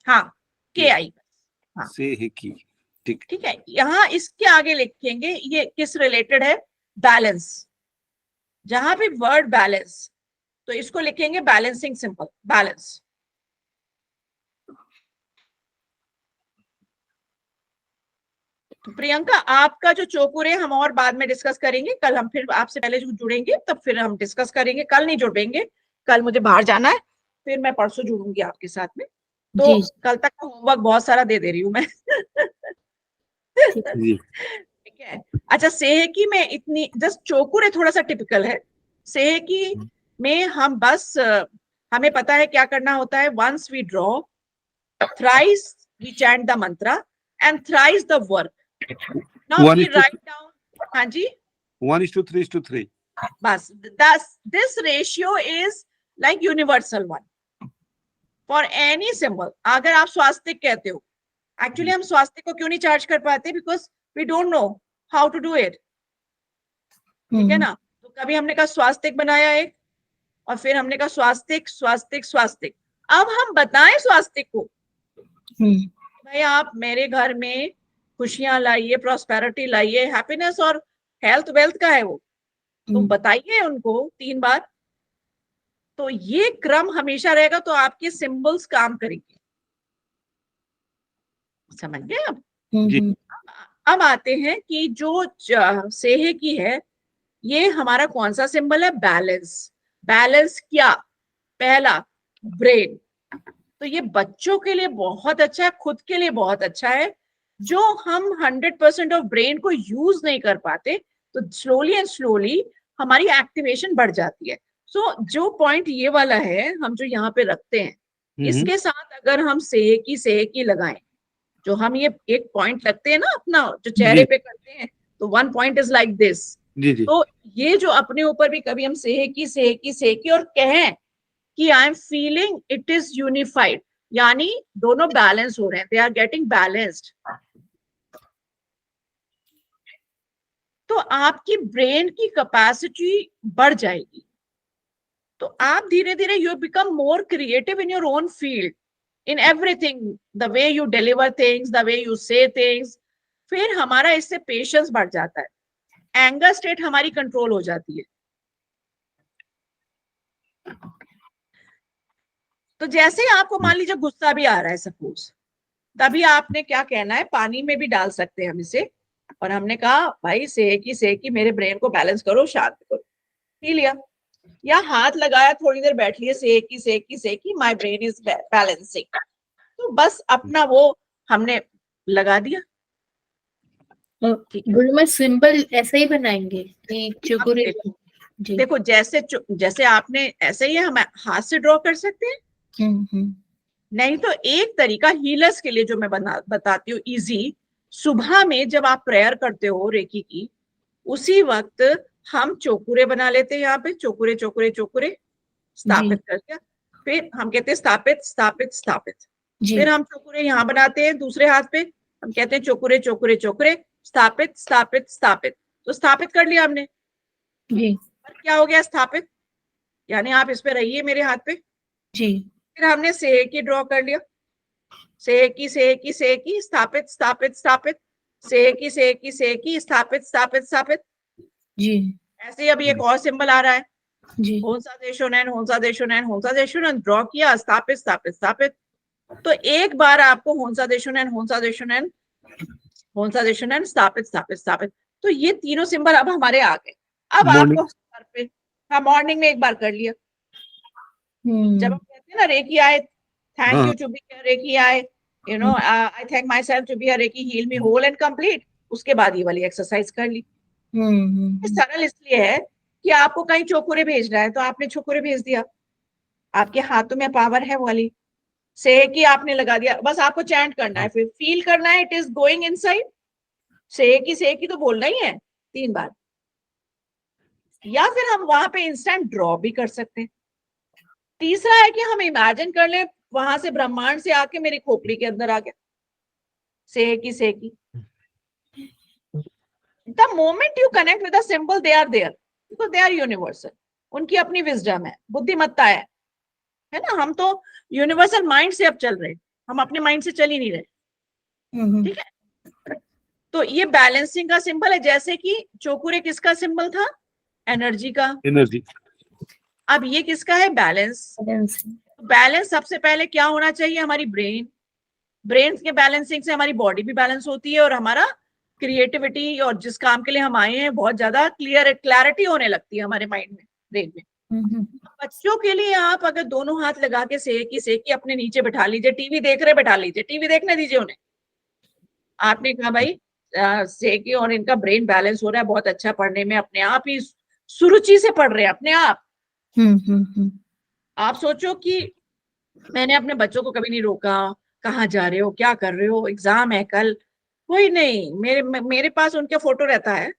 हाँ, के आई, हाँ से है की, ठीक। ठीक है। यहाँ इसके आगे लिखेंगे, ये किस रिलेटेड है? बैलेंस, जहां भी वर्ड बैलेंस, तो इसको लिखेंगे बैलेंसिंग सिंबल, बैलेंस। तो प्रियंका, आपका जो चौकुर है हम और बाद में डिस्कस करेंगे, कल हम फिर आपसे पहले जो जुड़ेंगे तब फिर हम डिस्कस करेंगे, कल नहीं जुड़ेंगे, कल मुझे बाहर जाना है, फिर मैं परसों जुड़ूंगी आपके साथ में। तो जी कल तक का होमवर्क बहुत सारा दे रही हूँ मैं। जी ठीक है। अच्छा, सेहे की में इतनी जस्ट चौकुर है, थोड़ा सा टिपिकल है। सेहे की में हम बस हमें पता है क्या करना होता है, once we draw, thrice we chant the mantra, and thrice the work. Now we write down, हाँ जी, 1:3:3। बस this ratio is like universal one for any symbol। अगर आप स्वास्तिक कहते हो, एक्चुअली हम स्वास्तिक को क्यों नहीं चार्ज कर पाते? Because we don't know how to do it, ठीक है ना। तो कभी हमने कहा स्वास्तिक बनाया एक, और फिर हमने कहा स्वास्तिक स्वास्तिक स्वास्तिक। अब हम बताएं स्वास्तिक को, भाई आप मेरे घर में खुशियां लाइए, प्रॉस्पेरिटी लाइए, हैप्पीनेस और हेल्थ वेल्थ का है वो, तो बताइए उनको 3 बार। तो ये क्रम हमेशा रहेगा, तो आपके सिंबल्स काम करेंगे, समझ गए अब? जी अब आते हैं कि जो सेहे की है, ये हमारा कौन सा सिंबल है? बैलेंस। बैलेंस क्या? पहला ब्रेन, तो ये बच्चों के लिए बहुत अच्छा है, खुद के लिए बहुत अच्छा है। जो हम 100% ऑफ ब्रेन को यूज नहीं कर पाते, तो स्लोली एंड स्लोली हमारी एक्टिवेशन बढ़ जाती है। सो जो पॉइंट ये वाला है हम जो यहाँ पे रखते हैं, इसके साथ अगर हम सेहकी लगाएं, जो हम ये एक पॉइंट रखते हैं ना अपना, जो चेहरे पे करते हैं, तो 1 पॉइंट इज लाइक दिस। जी जी। तो ये जो अपने ऊपर भी कभी हम सेहकी और कहें कि I am feeling it is unified, यानी दोनों बैलेंस हो रहे हैं, दे आर गेटिंग बैलेंस्ड, तो आपकी ब्रेन की कैपेसिटी बढ़ जाएगी। तो आप धीरे धीरे you become more creative in your own field, in everything, the way you deliver things, the way you से थिंग्स। फिर हमारा इससे पेशेंस बढ़ जाता है, एंगर स्टेट हमारी कंट्रोल हो जाती है। तो जैसे ही आपको मान लीजिए गुस्सा भी आ रहा है सपोज, तभी आपने क्या कहना है, पानी में भी डाल सकते हैं हम इसे, और हमने कहा भाई सेहकी मेरे ब्रेन को बैलेंस करो, शांत करो, पी लिया। या हाथ लगाया, थोड़ी देर बैठ लिए, सेहकी माय ब्रेन इज बैलेंसिंग, तो बस अपना वो हमने लगा दिया। तो गुरुमा सिंबल ऐसा ही बनाएंगे कि चुकुरे? जी। देखो जैसे आपने ऐसे ही हम हाथ से ड्रॉ कर सकते हैं। नहीं तो एक तरीका हीलर्स के लिए जो मैं बताती हूँ इजी, सुबह में जब आप प्रेयर करते हो रेकी की, उसी वक्त हम चोकुरे बना लेते हैं, यहाँ पे चोकुरे चोकुरे चोकुरे स्थापित कर दिया, फिर हम कहते हैं स्थापित स्थापित स्थापित, फिर हम चोकुरे यहाँ बनाते हैं दूसरे हाथ पे, हम कहते हैं चोकुरे चोकुरे चोकुरे स्थापित स्थापित स्थापित, तो स्थापित कर लिया हमने जी। और क्या हो गया स्थापित, यानी आप इस पे रहिए मेरे हाथ पे जी। फिर हमने सेहकी ड्रॉ कर लिया, सेहकी स्थापित स्थापित स्थापित, सेहकी स्थापित स्थापित स्थापित। जी। ऐसे ही अभी एक और सिंबल आ रहा है, जी। होंसा देशोनैन ड्रॉ किया, स्थापित स्थापित स्थापित। तो एक बार आपको होंसा देशोनैन स्थापित स्थापित स्थापित, तो ये तीनों सिंबल अब हमारे आ गए। अब आपको सर पे, हाँ मॉर्निंग में एक बार कर लिया, जब हम कहते हैं ना रेकी आए, thank you to be here reiki आए, you know I thank myself to be here reiki heal me whole and complete, उसके बाद ये वाली एक्सरसाइज कर ली। सरल इसलिए है कि आपको कहीं चोकुरे भेजना है तो आपने चोकुरे भेज दिया, आपके हाथों में पावर है वाली, सेहकी आपने लगा दिया, बस आपको चैंट करना है, फिर फील करना है इट इज गोइंग इनसाइड, सेहकी तो बोलना ही है 3 बार। या फिर हम वहां पे इंस्टेंट ड्रॉ भी कर सकते हैं। तीसरा है कि हम इमेजिन कर ले वहां से ब्रह्मांड से आके मेरी खोपड़ी के अंदर आ गया, सेहकी। The moment you connect with a symbol, they are there because they are universal. उनकी अपनी विजडम है, बुद्धिमत्ता है ना। हम तो यूनिवर्सल माइंड से अब चल रहे, हम अपने माइंड से चल ही नहीं रहे, ठीक है। तो ये बैलेंसिंग का सिंबल है, जैसे कि चोकुरे किसका सिंबल था, एनर्जी का, एनर्जी। अब ये किसका है, बैलेंस। बैलेंस सबसे पहले क्या होना चाहिए, हमारी ब्रेन के बैलेंसिंग से हमारी बॉडी भी बैलेंस होती है, और हमारा क्रिएटिविटी और जिस काम के लिए हम आए हैं बहुत ज्यादा क्लैरिटी होने लगती है हमारे माइंड में, ब्रेन में। बच्चों के लिए आप अगर दोनों हाथ लगा के सेहकी अपने नीचे बैठा लीजिए, टीवी देख रहे बैठा लीजिए, टीवी देखने दीजिए उन्हें, आपने कहा भाई सेहकी और इनका ब्रेन बैलेंस हो रहा है बहुत अच्छा, पढ़ने में अपने आप ही सुरुचि से पढ़ रहे हैं अपने आप। आप सोचो कि मैंने अपने बच्चों को कभी नहीं रोका, कहाँ जा रहे हो, क्या कर रहे हो, एग्जाम है कल, कोई नहीं, मेरे पास उनके फोटो रहता है,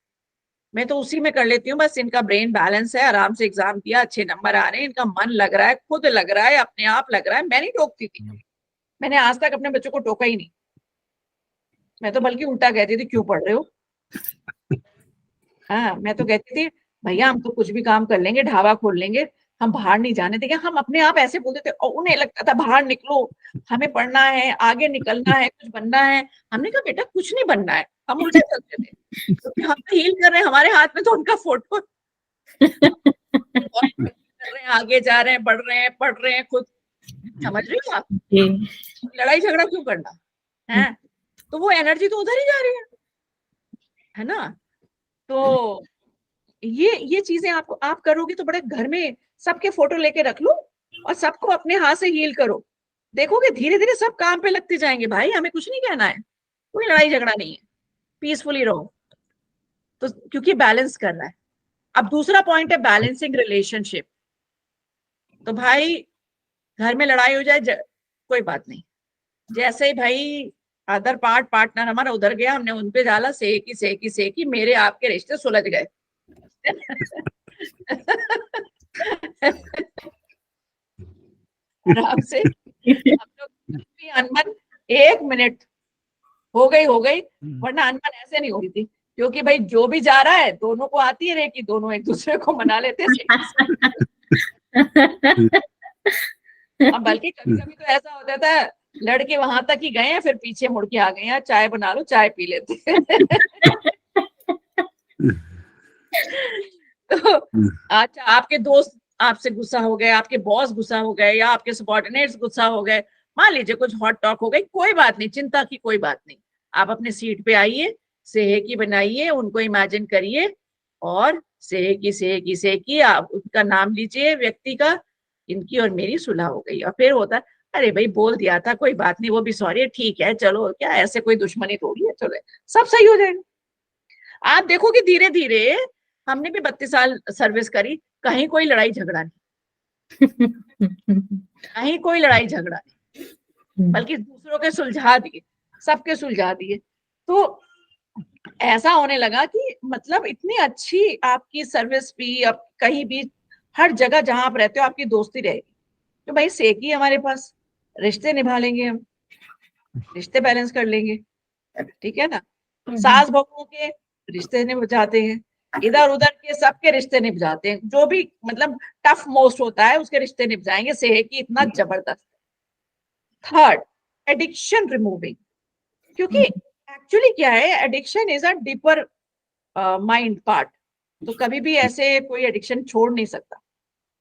मैं तो उसी में कर लेती हूँ, बस इनका ब्रेन बैलेंस है, आराम से एग्जाम दिया, अच्छे नंबर आ रहे हैं, इनका मन लग रहा है, खुद लग रहा है, अपने आप लग रहा है। मैं नहीं टोकती थी, मैंने आज तक अपने बच्चों को टोका ही नहीं, मैं तो बल्कि उल्टा कहती थी क्यों पढ़ रहे हो। हाँ, मैं तो कहती थी भैया हम तो कुछ भी काम कर लेंगे, ढाबा खोल लेंगे, हम बाहर नहीं जाने देंगे। हम अपने आप ऐसे बोलते थे और उन्हें लगता था बाहर निकलो, हमें पढ़ना है, आगे निकलना है, कुछ बनना है। हमने कहा बेटा कुछ नहीं बनना है, हम उल्टे चलते थे, क्योंकि हम तो हील कर रहे हैं, हमारे हाथ में तो उनका फोटो कर रहे हैं, आगे जा रहे हैं, पढ़ रहे हैं खुद, समझ रही हो आप, लड़ाई झगड़ा क्यों करना है, तो वो एनर्जी तो उधर ही जा रही है ना। तो ये चीजें आप करोगे तो बड़े घर में सबके फोटो लेके रख लो और सबको अपने हाथ से हील करो, देखोगे धीरे धीरे सब काम पे लगते जाएंगे भाई, हमें कुछ नहीं कहना है, कोई लड़ाई झगड़ा नहीं है, पीसफुली रहो। तो क्योंकि बैलेंस कर रहा है। अब दूसरा पॉइंट है बैलेंसिंग रिलेशनशिप। तो भाई घर में लड़ाई हो जाए कोई बात नहीं, जैसे ही भाई अदर पार्टनर हमारा उधर गया, हमने उन पे डाला सेकी मेरे आपके रिश्ते सुलझ गए। आराम से हम लोग भी अनबन 1 मिनट हो गई, वरना अनबन ऐसे नहीं होती थी, क्योंकि भाई जो भी जा रहा है दोनों को आती है रेकी, दोनों एक दूसरे को मना लेते हैं। अब बल्कि कभी कभी तो ऐसा होता था लड़के वहां तक ही गए हैं, फिर पीछे मुड़ के आ गए हैं, चाय बना लो, चाय पी लेते। तो अच्छा, आपके दोस्त आपसे गुस्सा हो गए, आपके बॉस गुस्सा हो गए, या आपके सबॉर्डिनेट्स गुस्सा हो गए, मान लीजिए कुछ हॉट टॉक हो गई, कोई बात नहीं, चिंता की कोई बात नहीं। आप अपने सीट पे आइए, सेहकी बनाइए, उनको इमेजिन करिए, और सेहकी आप उनका नाम लीजिए व्यक्ति का, इनकी और मेरी सुलह हो गई। और फिर होता है अरे भाई बोल दिया था, कोई बात नहीं, वो भी सॉरी है, ठीक है, चलो क्या ऐसे कोई दुश्मनी थोड़ी है, चलो सब सही हो जाएगा। आप देखोगे धीरे धीरे, हमने भी 32 साल सर्विस करी, कहीं कोई लड़ाई झगड़ा नहीं, कहीं कोई लड़ाई झगड़ा नहीं, बल्कि दूसरों के सुलझा दिए, सबके सुलझा दिए। तो ऐसा होने लगा कि मतलब इतनी अच्छी आपकी सर्विस भी, अब कहीं भी हर जगह जहां आप रहते हो आपकी दोस्ती रहेगी। तो भाई सेकी हमारे पास, रिश्ते निभा लेंगे हम, रिश्ते बैलेंस कर लेंगे, ठीक है ना। सास बहुओं के रिश्ते निभ जाते हैं, इधर उधर के सबके रिश्ते निभ जाते हैं, जो भी मतलब टफ मोस्ट होता है उसके रिश्ते निभ जाएंगे, सेहकी इतना जबरदस्त। Third, addiction removing. क्योंकि एक्चुअली क्या है, addiction is a deeper mind part. तो कभी भी ऐसे कोई एडिक्शन छोड़ नहीं सकता,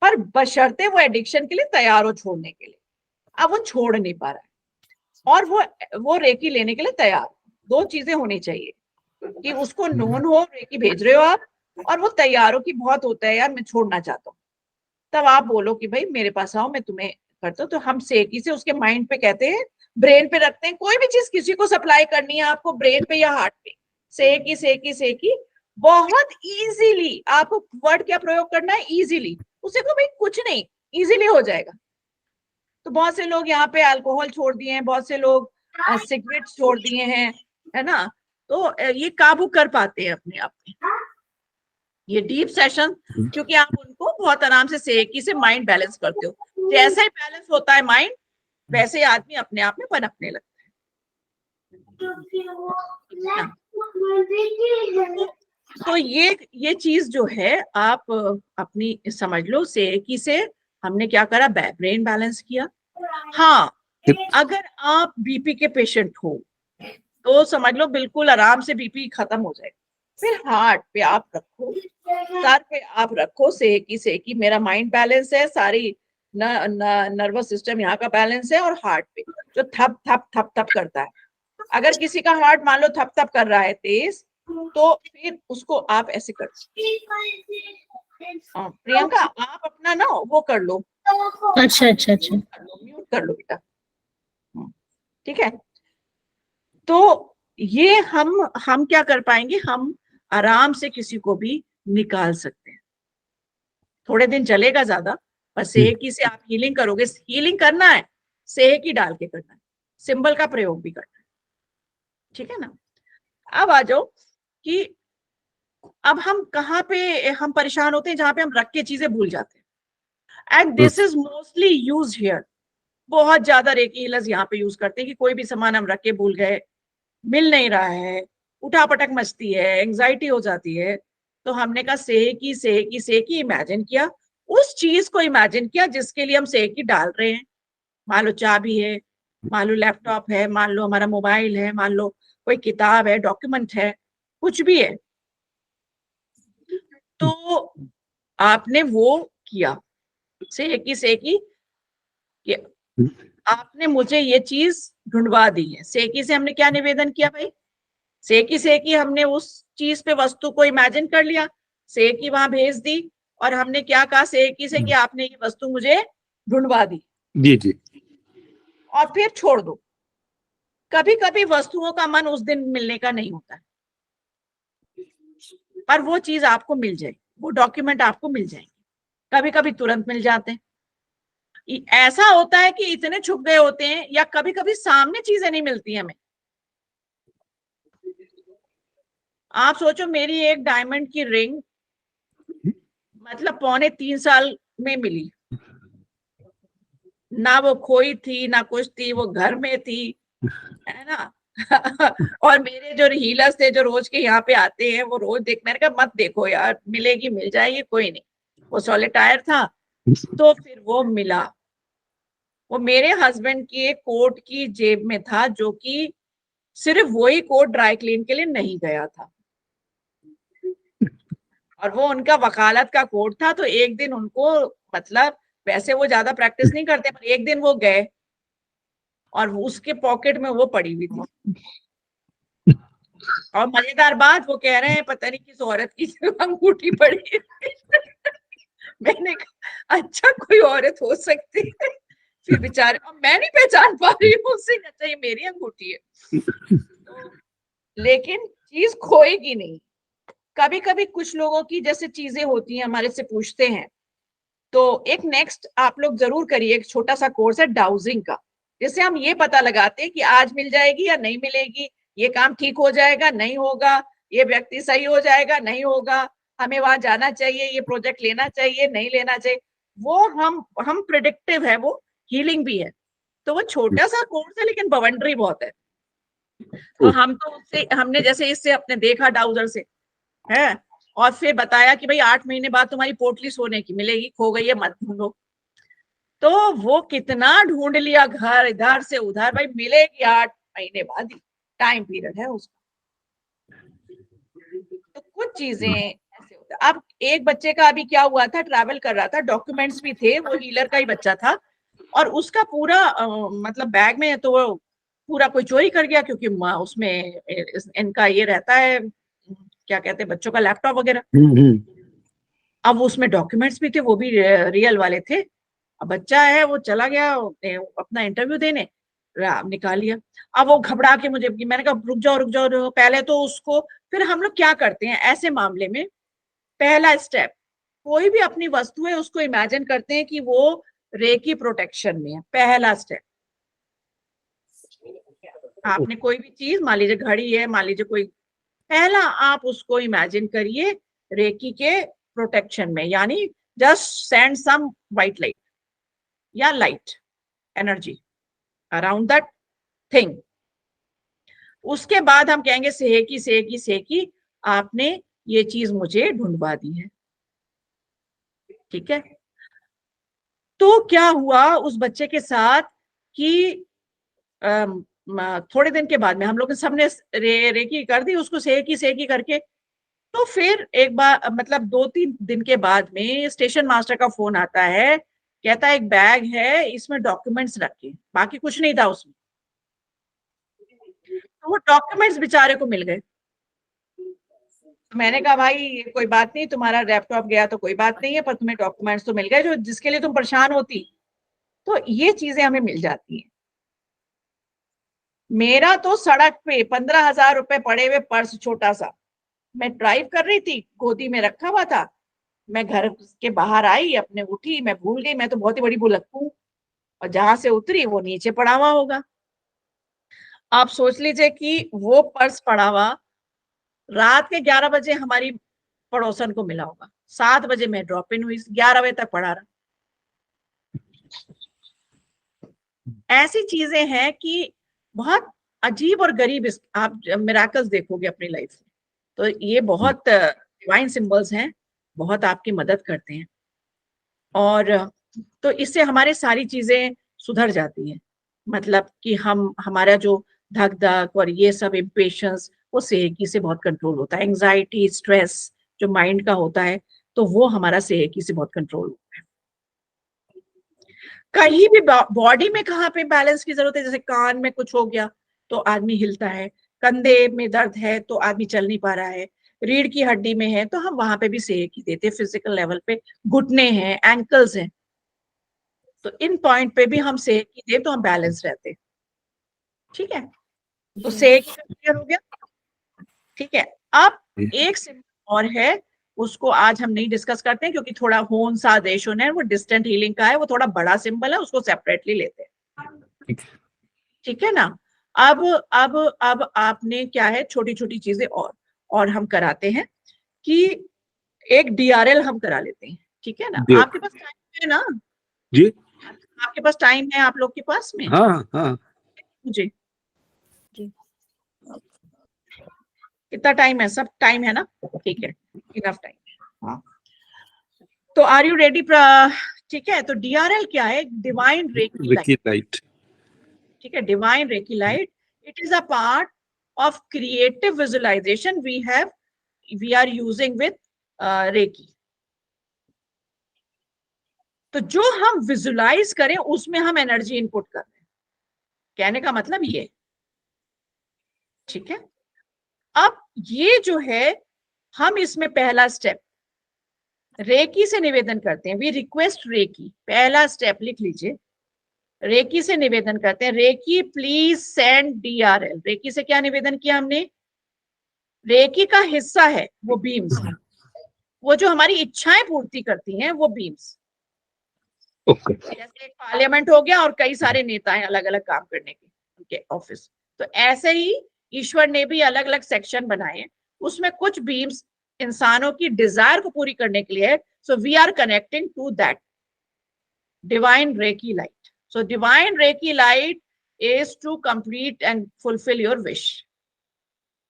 पर बशर्ते वो एडिक्शन के लिए तैयार हो छोड़ने के लिए। अब वो छोड़ नहीं पा रहा है, और वो रेकी लेने के लिए तैयार। दो चीजें होनी चाहिए, कि उसको नोन हो, रेकी भेज रहे हो आप, और वो तैयार हो कि बहुत होता है यार, मैं छोड़ना चाहता हूँ, तब आप बोलो कि भाई मेरे पास आओ, मैं तुम्हें करता हूँ। तो हम सेकी से उसके माइंड पे कहते हैं, ब्रेन पे रखते हैं। कोई भी चीज किसी को सप्लाई करनी है आपको, ब्रेन पे या हार्ट पे, सेकी बहुत इजीली। आपको वर्ड क्या प्रयोग करना है, इजीली। उसे को भाई कुछ नहीं, इजीली हो जाएगा। तो बहुत से लोग यहाँ पे अल्कोहल छोड़ दिए हैं, बहुत से लोग सिगरेट छोड़ दिए हैं, है ना। तो ये काबू कर पाते हैं अपने आप में, ये डीप सेशन, क्योंकि आप उनको बहुत आराम से सेकी से माइंड बैलेंस करते हो। जैसे ही बैलेंस होता है माइंड, वैसे आदमी अपने आप में पनपने लगता है। तो ये चीज जो है आप अपनी समझ लो, सेकी से हमने क्या करा, ब्रेन बैलेंस किया। हाँ, अगर आप बीपी के पेशेंट हो तो समझ लो बिल्कुल आराम से बीपी खत्म हो जाएगा। फिर हार्ट पे आप रखो, सर पे आप रखो, सेकी मेरा माइंड बैलेंस है, सारी नर्वस सिस्टम यहाँ का बैलेंस है, और हार्ट पे जो थप थप थप थप करता है। अगर किसी का हार्ट मान लो थप थप कर रहा है तेज, तो फिर उसको आप ऐसे कर, प्रियंका आप अपना ना वो कर लो, अच्छा, म्यूट कर लो बेटा, ठीक है। तो ये हम क्या कर पाएंगे, हम आराम से किसी को भी निकाल सकते हैं। थोड़े दिन चलेगा ज्यादा, पर सेहकी से आप हीलिंग करोगे। हीलिंग करना है, सेहकी डाल के करना है, सिंबल का प्रयोग भी करना है, ठीक है ना। अब आ जाओ कि अब हम कहाँ पे हम परेशान होते हैं, जहां पे हम रख के चीजें भूल जाते हैं। And this is mostly use here. बहुत ज्यादा रेकी हीलर्स यहाँ पे यूज करते हैं कि कोई भी सामान हम रख के भूल गए, मिल नहीं रहा है, उठापटक मचती है, एंग्जाइटी हो जाती है। तो हमने कहा सेहकी इमेजिन किया, उस चीज को इमेजिन किया जिसके लिए हम सेहकी डाल रहे हैं। मान लो चाबी है, मान लो लैपटॉप है, मान लो हमारा मोबाइल है, मान लो कोई किताब है, डॉक्यूमेंट है, कुछ भी है। तो आपने वो किया, सेहकी कि आपने मुझे ये चीज ढूंढवा दी है। सेहकी से हमने क्या निवेदन किया भाई, सेहकी हमने उस चीज पे वस्तु को इमेजिन कर लिया, सेहकी वहां भेज दी, और हमने क्या कहा सेहकी से कि आपने ये वस्तु मुझे ढूंढवा दी। जी जी। और फिर छोड़ दो। कभी कभी वस्तुओं का मन उस दिन मिलने का नहीं होता है, पर वो चीज आपको मिल जाएगी, वो डॉक्यूमेंट आपको मिल जाएंगे, कभी कभी तुरंत मिल जाते हैं। ऐसा होता है कि इतने छुप गए होते हैं, या कभी कभी सामने चीजें नहीं मिलती हमें। आप सोचो, मेरी एक डायमंड की रिंग मतलब 3.25 साल में मिली, ना वो खोई थी ना कुछ थी, वो घर में थी, है ना। और मेरे जो हीलर्स थे जो रोज के यहाँ पे आते हैं, वो रोज देख, मैंने कहा मत देखो यार, मिलेगी मिल जाएगी कोई नहीं। वो सॉलिटायर था, तो फिर वो मिला। वो मेरे हस्बैंड की एक कोट की जेब में था, जो कि सिर्फ वही कोट ड्राई क्लीन के लिए नहीं गया था, और वो उनका वकालत का कोट था। तो एक दिन उनको, मतलब वैसे वो ज्यादा प्रैक्टिस नहीं करते, पर एक दिन वो गए और उसके पॉकेट में वो पड़ी हुई थी। और मजेदार बात, वो कह रहे हैं पता नहीं किस औरत की अंगूठी पड़ी है। मैंने कहा अच्छा, कोई औरत हो सकती है। फिर बेचारे, मैं नहीं पहचान पा रही हूँ उससे, अच्छा ये मेरी अंगूठी है। तो, लेकिन चीज खोएगी नहीं। कभी कभी कुछ लोगों की जैसे चीजें होती हैं, हमारे से पूछते हैं, तो एक नेक्स्ट आप लोग जरूर करिए, एक छोटा सा कोर्स है डाउजिंग का, जिससे हम ये पता लगाते हैं कि आज मिल जाएगी या नहीं मिलेगी, ये काम ठीक हो जाएगा नहीं होगा, ये व्यक्ति सही हो जाएगा नहीं होगा, हमें वहां जाना चाहिए, ये प्रोजेक्ट लेना चाहिए नहीं लेना चाहिए। वो हम प्रिडिक्टिव है, वो हीलिंग भी है। तो वो छोटा सा कोर्स है, लेकिन बवंडरी बहुत है। तो हम तो उससे, हमने जैसे इससे अपने देखा डाउजर से है, और फिर बताया कि भाई 8 महीने बाद तुम्हारी पोटली सोने की मिलेगी, खो गई है मत ढूंढो। तो वो कितना ढूंढ लिया, घर इधर से उधर, भाई मिलेगी 8 महीने बाद ही, टाइम पीरियड है उसका। तो कुछ चीजें ऐसे होता है। अब एक बच्चे का अभी क्या हुआ था, ट्रैवल कर रहा था, डॉक्यूमेंट्स भी थे, वो हीलर का ही बच्चा था, और उसका पूरा मतलब बैग में, तो वो पूरा कोई चोरी कर गया, क्योंकि उसमें इनका ये रहता है, क्या कहते हैं, बच्चों का लैपटॉप वगैरह। अब उसमें डॉक्यूमेंट्स भी थे, वो भी रियल वाले थे। अब बच्चा है, वो चला गया अपना इंटरव्यू देने, निकाल लिया। अब वो घबरा के मुझे, मैंने कहा रुक जाओ रुक जाओ रुक जाओ, पहले तो उसको, फिर हम लोग क्या करते हैं ऐसे मामले में, पहला स्टेप, कोई भी अपनी वस्तु है उसको इमेजिन करते हैं कि वो रेकी प्रोटेक्शन में है। पहला स्टेप, आपने कोई भी चीज, मान लीजिए घड़ी है, मान लीजिए कोई, पहला आप उसको इमेजिन करिए रेकी के प्रोटेक्शन में, यानी just send some white light या light energy around that thing. उसके बाद हम कहेंगे सेहकी सेहकी सेहकी, आपने ये चीज मुझे ढूंढवा दी है। ठीक है, तो क्या हुआ उस बच्चे के साथ कि थोड़े दिन के बाद में हम लोग सबने रेकी कर दी, उसको सेहकी सेहकी करके। तो फिर एक बार, मतलब 2-3 दिन के बाद में स्टेशन मास्टर का फोन आता है, कहता है एक बैग है, इसमें डॉक्यूमेंट्स रखे, बाकी कुछ नहीं था उसमें। तो वो डॉक्यूमेंट्स बेचारे को मिल गए। तो मैंने कहा भाई कोई बात नहीं, तुम्हारा लैपटॉप गया तो कोई बात नहीं है, पर तुम्हें डॉक्यूमेंट्स तो मिल गए, जो जिसके लिए तुम परेशान होती। तो ये चीजें हमें मिल जाती हैं। मेरा तो सड़क पे 15,000 रुपए पड़े हुए पर्स, छोटा सा, मैं ड्राइव कर रही थी, गोदी में रखा हुआ था, मैं घर के बाहर आई, अपने उठी, मैं भूल गई, मैं तो बहुत ही बड़ी भुलक्कू हूँ, और जहां से उतरी वो नीचे पड़ा हुआ होगा। आप सोच लीजिए कि वो पर्स पड़ा हुआ रात के 11 बजे हमारी पड़ोसन को मिला होगा, 7 बजे मैं ड्रॉप इन हुई, 11 बजे तक पड़ा रहा। ऐसी चीजें हैं कि बहुत अजीब और गरीब आप मिराकल्स देखोगे अपनी लाइफ में। तो ये बहुत डिवाइन सिंबल्स हैं, बहुत आपकी मदद करते हैं, और तो इससे हमारी सारी चीजें सुधर जाती हैं। मतलब कि हमारा जो धक धक और ये सब इम्पेशंस, वो सेहकी से बहुत कंट्रोल होता है। एंजाइटी स्ट्रेस जो माइंड का होता है, तो वो हमारा सेहकी से बहुत कंट्रोल होता है। कहीं भी बॉडी में कहाँ पे बैलेंस की जरूरत है, जैसे कान में कुछ हो गया तो आदमी हिलता है, कंधे में दर्द है तो आदमी चल नहीं पा रहा है, रीढ़ की हड्डी में है तो हम वहां पे भी सेहकी देते हैं फिजिकल लेवल पे, घुटने हैं, एंकल्स हैं, तो इन पॉइंट पे भी हम सेक की दें तो हम बैलेंस रहते हैं। ठीक है, तो सेक क्लियर हो गया। ठीक है, अब एक सिंबल और है, उसको आज हम नहीं डिस्कस करते हैं क्योंकि थोड़ा होन सा आदेश है, वो डिस्टेंट हीलिंग का है, वो थोड़ा बड़ा सिंबल है, उसको सेपरेटली लेते हैं। ठीक है ना। अब आपने क्या है, छोटी छोटी चीजें और हम कराते हैं कि एक DRL हम करा लेते हैं। ठीक है ना, जी आपके पास टाइम है ना? जी आपके पास टाइम है, आप लोग के पास में? हाँ हाँ मुझे कितना टाइम है? सब टाइम है ना? ठीक है, इनफ टाइम। हाँ, तो आर यू रेडी? ठीक है, तो DRL क्या है? Divine reiki light. विकी लाइट। ठीक है, divine reiki light, it is a part of creative visualisation we are using with reiki. तो जो हम विजुलाइज करें उसमें हम एनर्जी इनपुट कर रहे हैं, कहने का मतलब ये। ठीक है, अब ये जो है, हम इसमें पहला स्टेप रेकी से निवेदन करते हैं। वी रिक्वेस्ट रेकी, पहला स्टेप लिख लीजिए। रेकी से निवेदन करते हैं, reiki please send DRL। Reiki से क्या निवेदन किया हमने? रेकी का हिस्सा है वो बीम्स, वो जो हमारी इच्छाएं पूर्ति करती हैं वो बीम्स। ओके जैसे एक पार्लियामेंट हो गया और कई सारे नेता हैं अलग अलग काम करने के, उनके ऑफिस, तो ऐसे ही ईश्वर ने भी अलग अलग सेक्शन बनाए, उसमें कुछ बीम्स इंसानों की डिजायर को पूरी करने के लिए है। So we are connecting to that divine reiki light. So divine reiki light is to complete and fulfil your wish.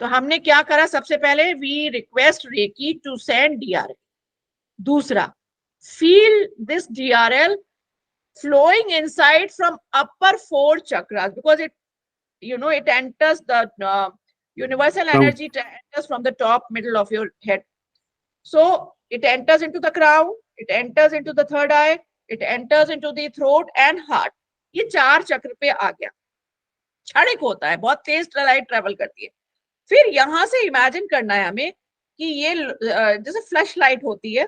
तो हमने क्या करा? सबसे पहले we request reiki to send DRL। दूसरा, feel this DRL flowing inside from upper 4 chakras, because it enters the universal energy enters from the top middle of your head. So it enters into the crown, it enters into the third eye, it enters into the throat and heart. ये 4 चक्र पे आ गया। क्षणिक होता है, बहुत तेज light travel करती है। फिर यहां से इमेजिन करना है हमें कि ये जैसे फ्लश लाइट होती है,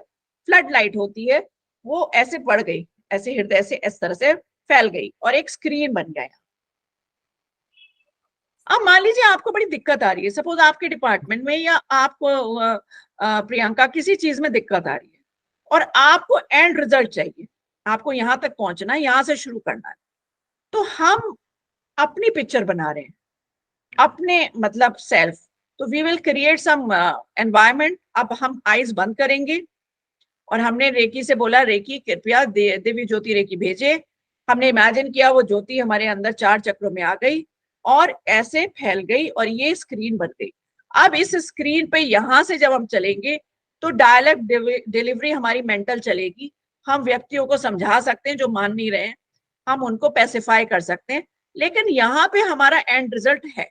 फ्लड लाइट होती है, वो ऐसे पड़ गई, ऐसे हृदय से इस तरह से फैल गई और एक स्क्रीन बन गया। अब मान लीजिए आपको बड़ी दिक्कत आ रही है, सपोज आपके डिपार्टमेंट में या आपको प्रियंका किसी चीज में दिक्कत आ रही है और आपको एंड रिजल्ट चाहिए, आपको यहां तक पहुंचना है, यहां से शुरू करना है। तो हम अपनी पिक्चर बना रहे हैं, अपने मतलब सेल्फ। तो we will create some environment. अब हम आईज बंद करेंगे और हमने रेकी से बोला, रेकी कृपया दिव्य ज्योति रेकी भेजे। हमने इमेजिन किया वो ज्योति हमारे अंदर 4 चक्रों में आ गई और ऐसे फैल गई और ये स्क्रीन बन गई। अब इस स्क्रीन पे यहां से जब हम चलेंगे तो डायरेक्ट डिलीवरी हमारी मेंटल चलेगी। हम व्यक्तियों को समझा सकते हैं जो मान नहीं रहे हैं, हम उनको पैसिफाई कर सकते हैं, लेकिन यहाँ पे हमारा एंड रिजल्ट है।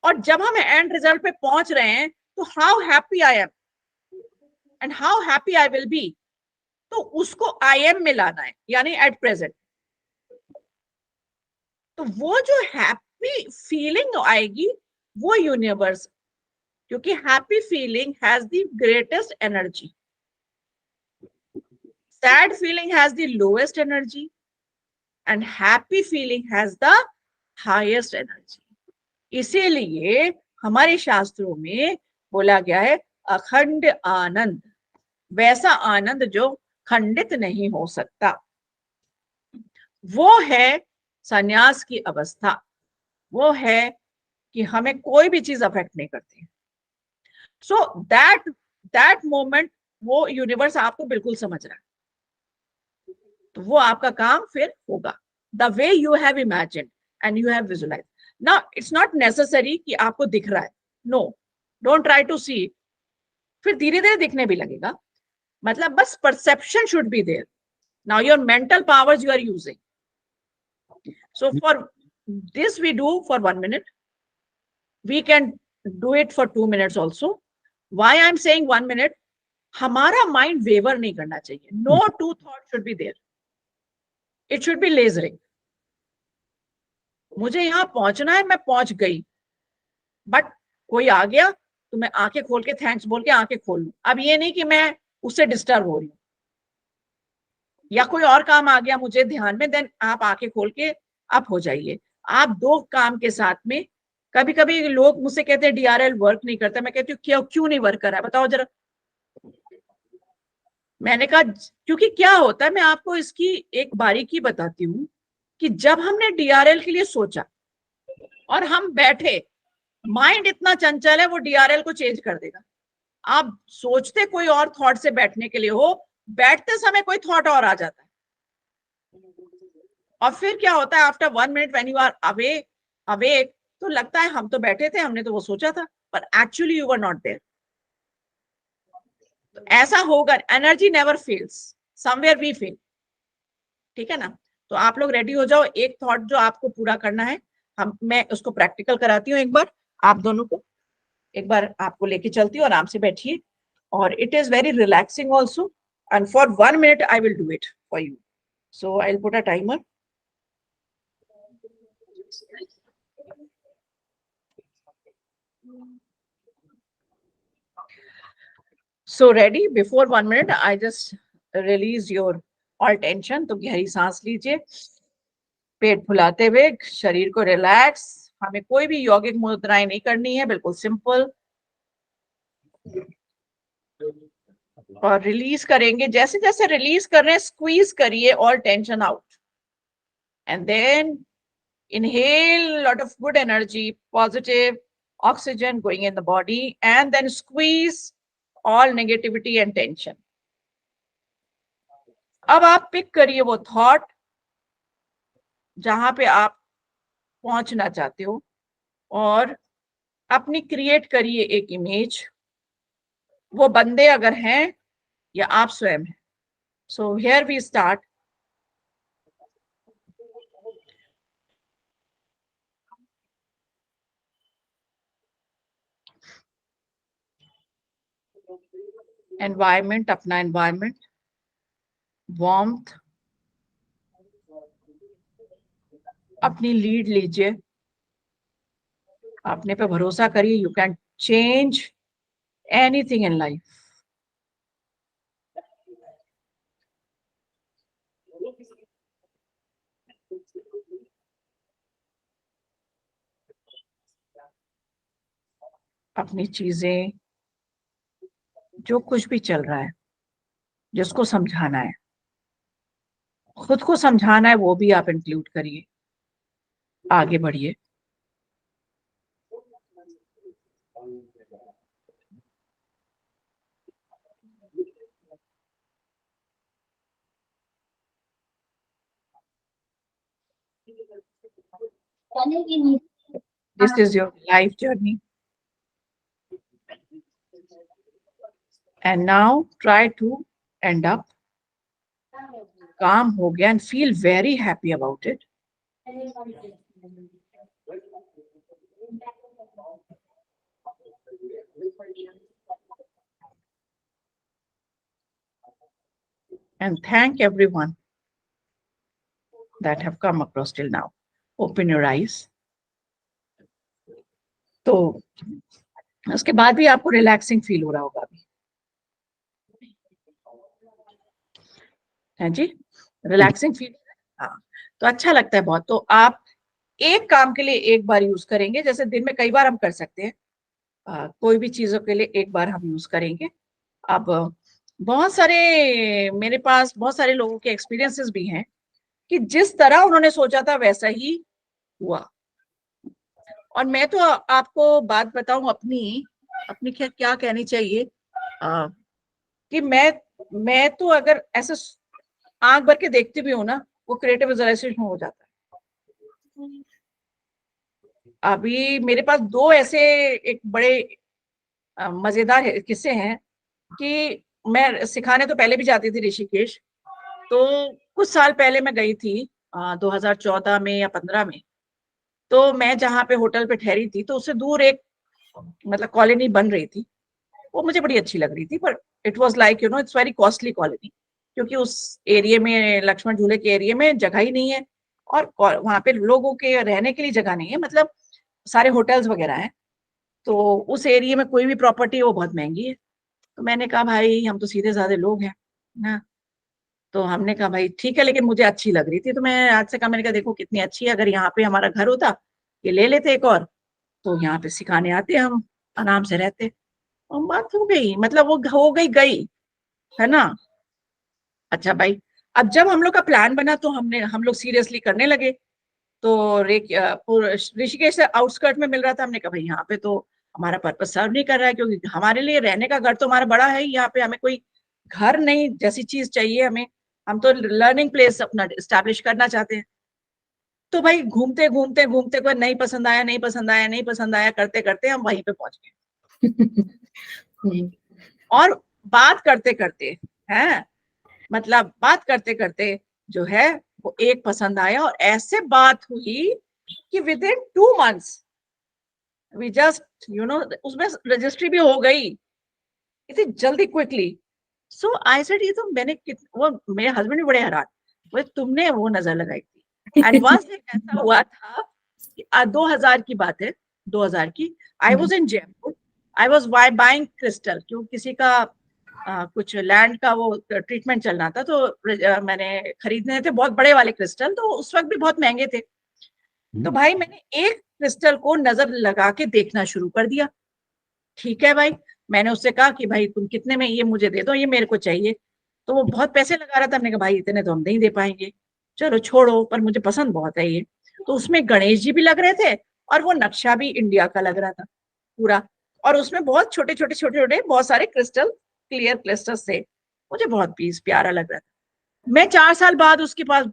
और जब हम एंड रिजल्ट पे पहुंच रहे हैं तो how happy I am and how happy I will be, तो उसको आई एम में लाना है, यानी एट प्रेजेंट। तो वो जो हैप्पी फीलिंग आएगी वो यूनिवर्स, क्योंकि happy feeling has the greatest energy, sad feeling has the lowest energy and happy feeling has the highest energy. इसीलिए हमारे शास्त्रों में बोला गया है अखंड आनंद, वैसा आनंद जो खंडित नहीं हो सकता, वो है संन्यास की अवस्था। वो है कि हमें कोई भी चीज अफेक्ट नहीं करती। सो दैट मोमेंट वो यूनिवर्स आपको बिल्कुल समझ रहा है, तो वो आपका काम फिर होगा the way you have imagined and you have visualise. Now it's not necessary कि आपको दिख रहा है, no, don't try to see, फिर धीरे धीरे दिखने भी लगेगा। मतलब बस perception should be there. Now your mental powers you are using, so for this we do for 1 minute, we can do it for 2 minutes also. Why I'm saying 1 minute? हमारा mind waiver नहीं करना चाहिए, no two thoughts should be there, it should be lasering। मुझे यहां पहुंचना है, मैं पहुंच गई, बट कोई आ गया तो मैं आंखें खोल के थैंक्स बोल के आंखें खोल लूं। अब ये नहीं कि मैं उससे डिस्टर्ब हो रही हूं, या कोई और काम आ गया मुझे ध्यान में, देन आप आंखें खोल के आप हो जाइए। आप दो काम के साथ में, कभी कभी लोग मुझसे कहते हैं डीआरएल वर्क नहीं करता, मैं कहती हूँ क्यों क्यों नहीं वर्क कर रहा है बताओ जरा। मैंने कहा क्योंकि क्या होता है, मैं आपको इसकी एक बारीकी बताती हूँ कि जब हमने डीआरएल के लिए सोचा और हम बैठे, माइंड इतना चंचल है वो डीआरएल को चेंज कर देगा। आप सोचते कोई और थॉट से बैठने के लिए हो, बैठते समय कोई थॉट और आ जाता है, और फिर क्या होता है after 1 minute when you are awake तो लगता है हम तो बैठे थे, हमने तो वो सोचा था, पर actually you were not there. तो ऐसा होगा, energy never fails, somewhere we fail. ठीक है ना। तो आप लोग रेडी हो जाओ, एक थॉट जो आपको पूरा करना है, मैं उसको प्रैक्टिकल कराती हूँ एक बार आप दोनों को, एक बार आपको लेके चलती हूँ, आराम से बैठिए, और it is very relaxing also, and for 1 minute I will do it for you. So I will put a timer. So ready? Before 1 minute, I just release your all tension. तो गहरी सांस लीजिए, पेट फुलाते हुए शरीर को रिलैक्स। हमें कोई भी यौगिक मुद्राएं नहीं करनी है, बिल्कुल सिंपल। और रिलीज करेंगे, जैसे जैसे रिलीज कर रहे हैं स्क्वीज करिए all tension out, and then inhale a lot of good energy, positive oxygen going in the body, and then squeeze all negativity and tension. अब आप पिक करिए वो थॉट जहां पे आप पहुंचना चाहते हो, और अपनी क्रिएट करिए एक इमेज, वो बंदे अगर हैं या आप स्वयं हैं। So here we start. Environment, अपना एनवायरमेंट, वार्मथ, अपनी लीड लीजिए, अपने पे भरोसा करिए, you can change anything in life. अपनी चीजें, जो कुछ भी चल रहा है, जिसको समझाना है, खुद को समझाना है, वो भी आप इंक्लूड करिए, आगे बढ़िए। This is your life journey, and now try to end up calm हो गया and feel very happy about it. And thank everyone that have come across till now. Open your eyes. तो उसके बाद भी आपको रिलैक्सिंग फील हो रहा होगा अभी, है जी, रिलैक्सिंग फील। हाँ, तो अच्छा लगता है बहुत। तो आप एक काम के लिए एक बार यूज करेंगे, जैसे दिन में कई बार हम कर सकते हैं, कोई भी चीजों के लिए एक बार हम यूज करेंगे। अब बहुत सारे मेरे पास बहुत सारे लोगों के एक्सपीरियंसेस भी हैं कि जिस तरह उन्होंने सोचा था वैसा ही हुआ। और मैं तो आपको बात बताऊं अपनी अपनी क्या कहनी चाहिए, कि मैं तो अगर ऐसे आंख भर के देखती भी हूँ ना, वो क्रिएटिव विजुअलाइजेशन हो जाता है। अभी मेरे पास दो ऐसे एक बड़े मजेदार किस्से हैं कि मैं सिखाने तो पहले भी जाती थी ऋषिकेश। तो कुछ साल पहले मैं गई थी 2014 में या 15 में। तो मैं जहाँ पे होटल पे ठहरी थी, तो उससे दूर एक मतलब कॉलोनी बन रही थी, वो मुझे बड़ी अच्छी लग रही थी, पर it was like you know it's very costly colony, क्योंकि उस एरिया में, लक्ष्मण झूले के एरिया में जगह ही नहीं है, और वहां पे लोगों के रहने के लिए जगह नहीं है, मतलब सारे होटल्स वगैरह हैं। तो उस एरिया में कोई भी प्रॉपर्टी है वो बहुत महंगी है। तो मैंने कहा भाई हम तो सीधे साधे लोग हैं ना, तो हमने कहा भाई ठीक है, लेकिन मुझे अच्छी लग रही थी, तो मैं आज से कहा, मैंने कहा देखो कितनी अच्छी है, अगर यहाँ पे हमारा घर होता ये ले लेते एक और, तो यहाँ पे सिखाने आते, हम आराम से रहते। और बात हो गई, मतलब वो हो गई है ना। अच्छा भाई, अब जब हम लोग का प्लान बना तो हम लोग सीरियसली करने लगे। तो ऋषिकेश से आउटस्कर्ट में मिल रहा था, हमने कहा भाई यहाँ पे तो हमारा पर्पस सर्व नहीं कर रहा है, क्योंकि हमारे लिए रहने का घर तो हमारा बड़ा है, यहाँ पे हमें कोई घर नहीं जैसी चीज चाहिए हमें, हम तो लर्निंग प्लेस अपना स्टैब्लिश करना चाहते हैं। तो भाई घूमते घूमते घूमते कोई नहीं पसंद आया, नहीं पसंद आया, नहीं पसंद आया करते करते हम वहीं पे पहुंच गए। और बात करते करते हैं, मतलब बात करते करते जो है वो एक पसंद आया, और ऐसे बात हुई कि within 2 months we just उसमें रजिस्ट्री भी हो गई इतनी जल्दी, क्विकली। सो आई सेड ये तो वो मेरे हस्बैंड भी बड़े हैरान, वो तुमने वो नजर लगाई थी। एंड वंस ऐसा हुआ था कि 2000 की बात है, 2000 की, I was in Jaipur, I was buying crystal, क्यों किसी का कुछ लैंड का वो ट्रीटमेंट चलना था, तो मैंने खरीदने थे बहुत बड़े वाले क्रिस्टल, तो उस वक्त भी बहुत महंगे थे। तो भाई मैंने एक क्रिस्टल को नजर लगा के देखना शुरू कर दिया। ठीक है भाई, मैंने उससे कहा कि भाई तुम कितने में, ये मुझे दे दो, ये मेरे को चाहिए। तो वो बहुत पैसे लगा रहा था, हमने कहा भाई इतने तो हम नहीं दे पाएंगे, चलो छोड़ो, पर मुझे पसंद बहुत है ये। तो उसमें गणेश जी भी लग रहे थे, और वो नक्शा भी इंडिया का लग रहा था पूरा, और उसमें बहुत छोटे छोटे छोटे छोटे बहुत सारे क्रिस्टल, क्लियर क्रिस्टल थे। मुझे बहुत पीस प्यारा लग रहा था। मैं 4 साल बाद उसके पास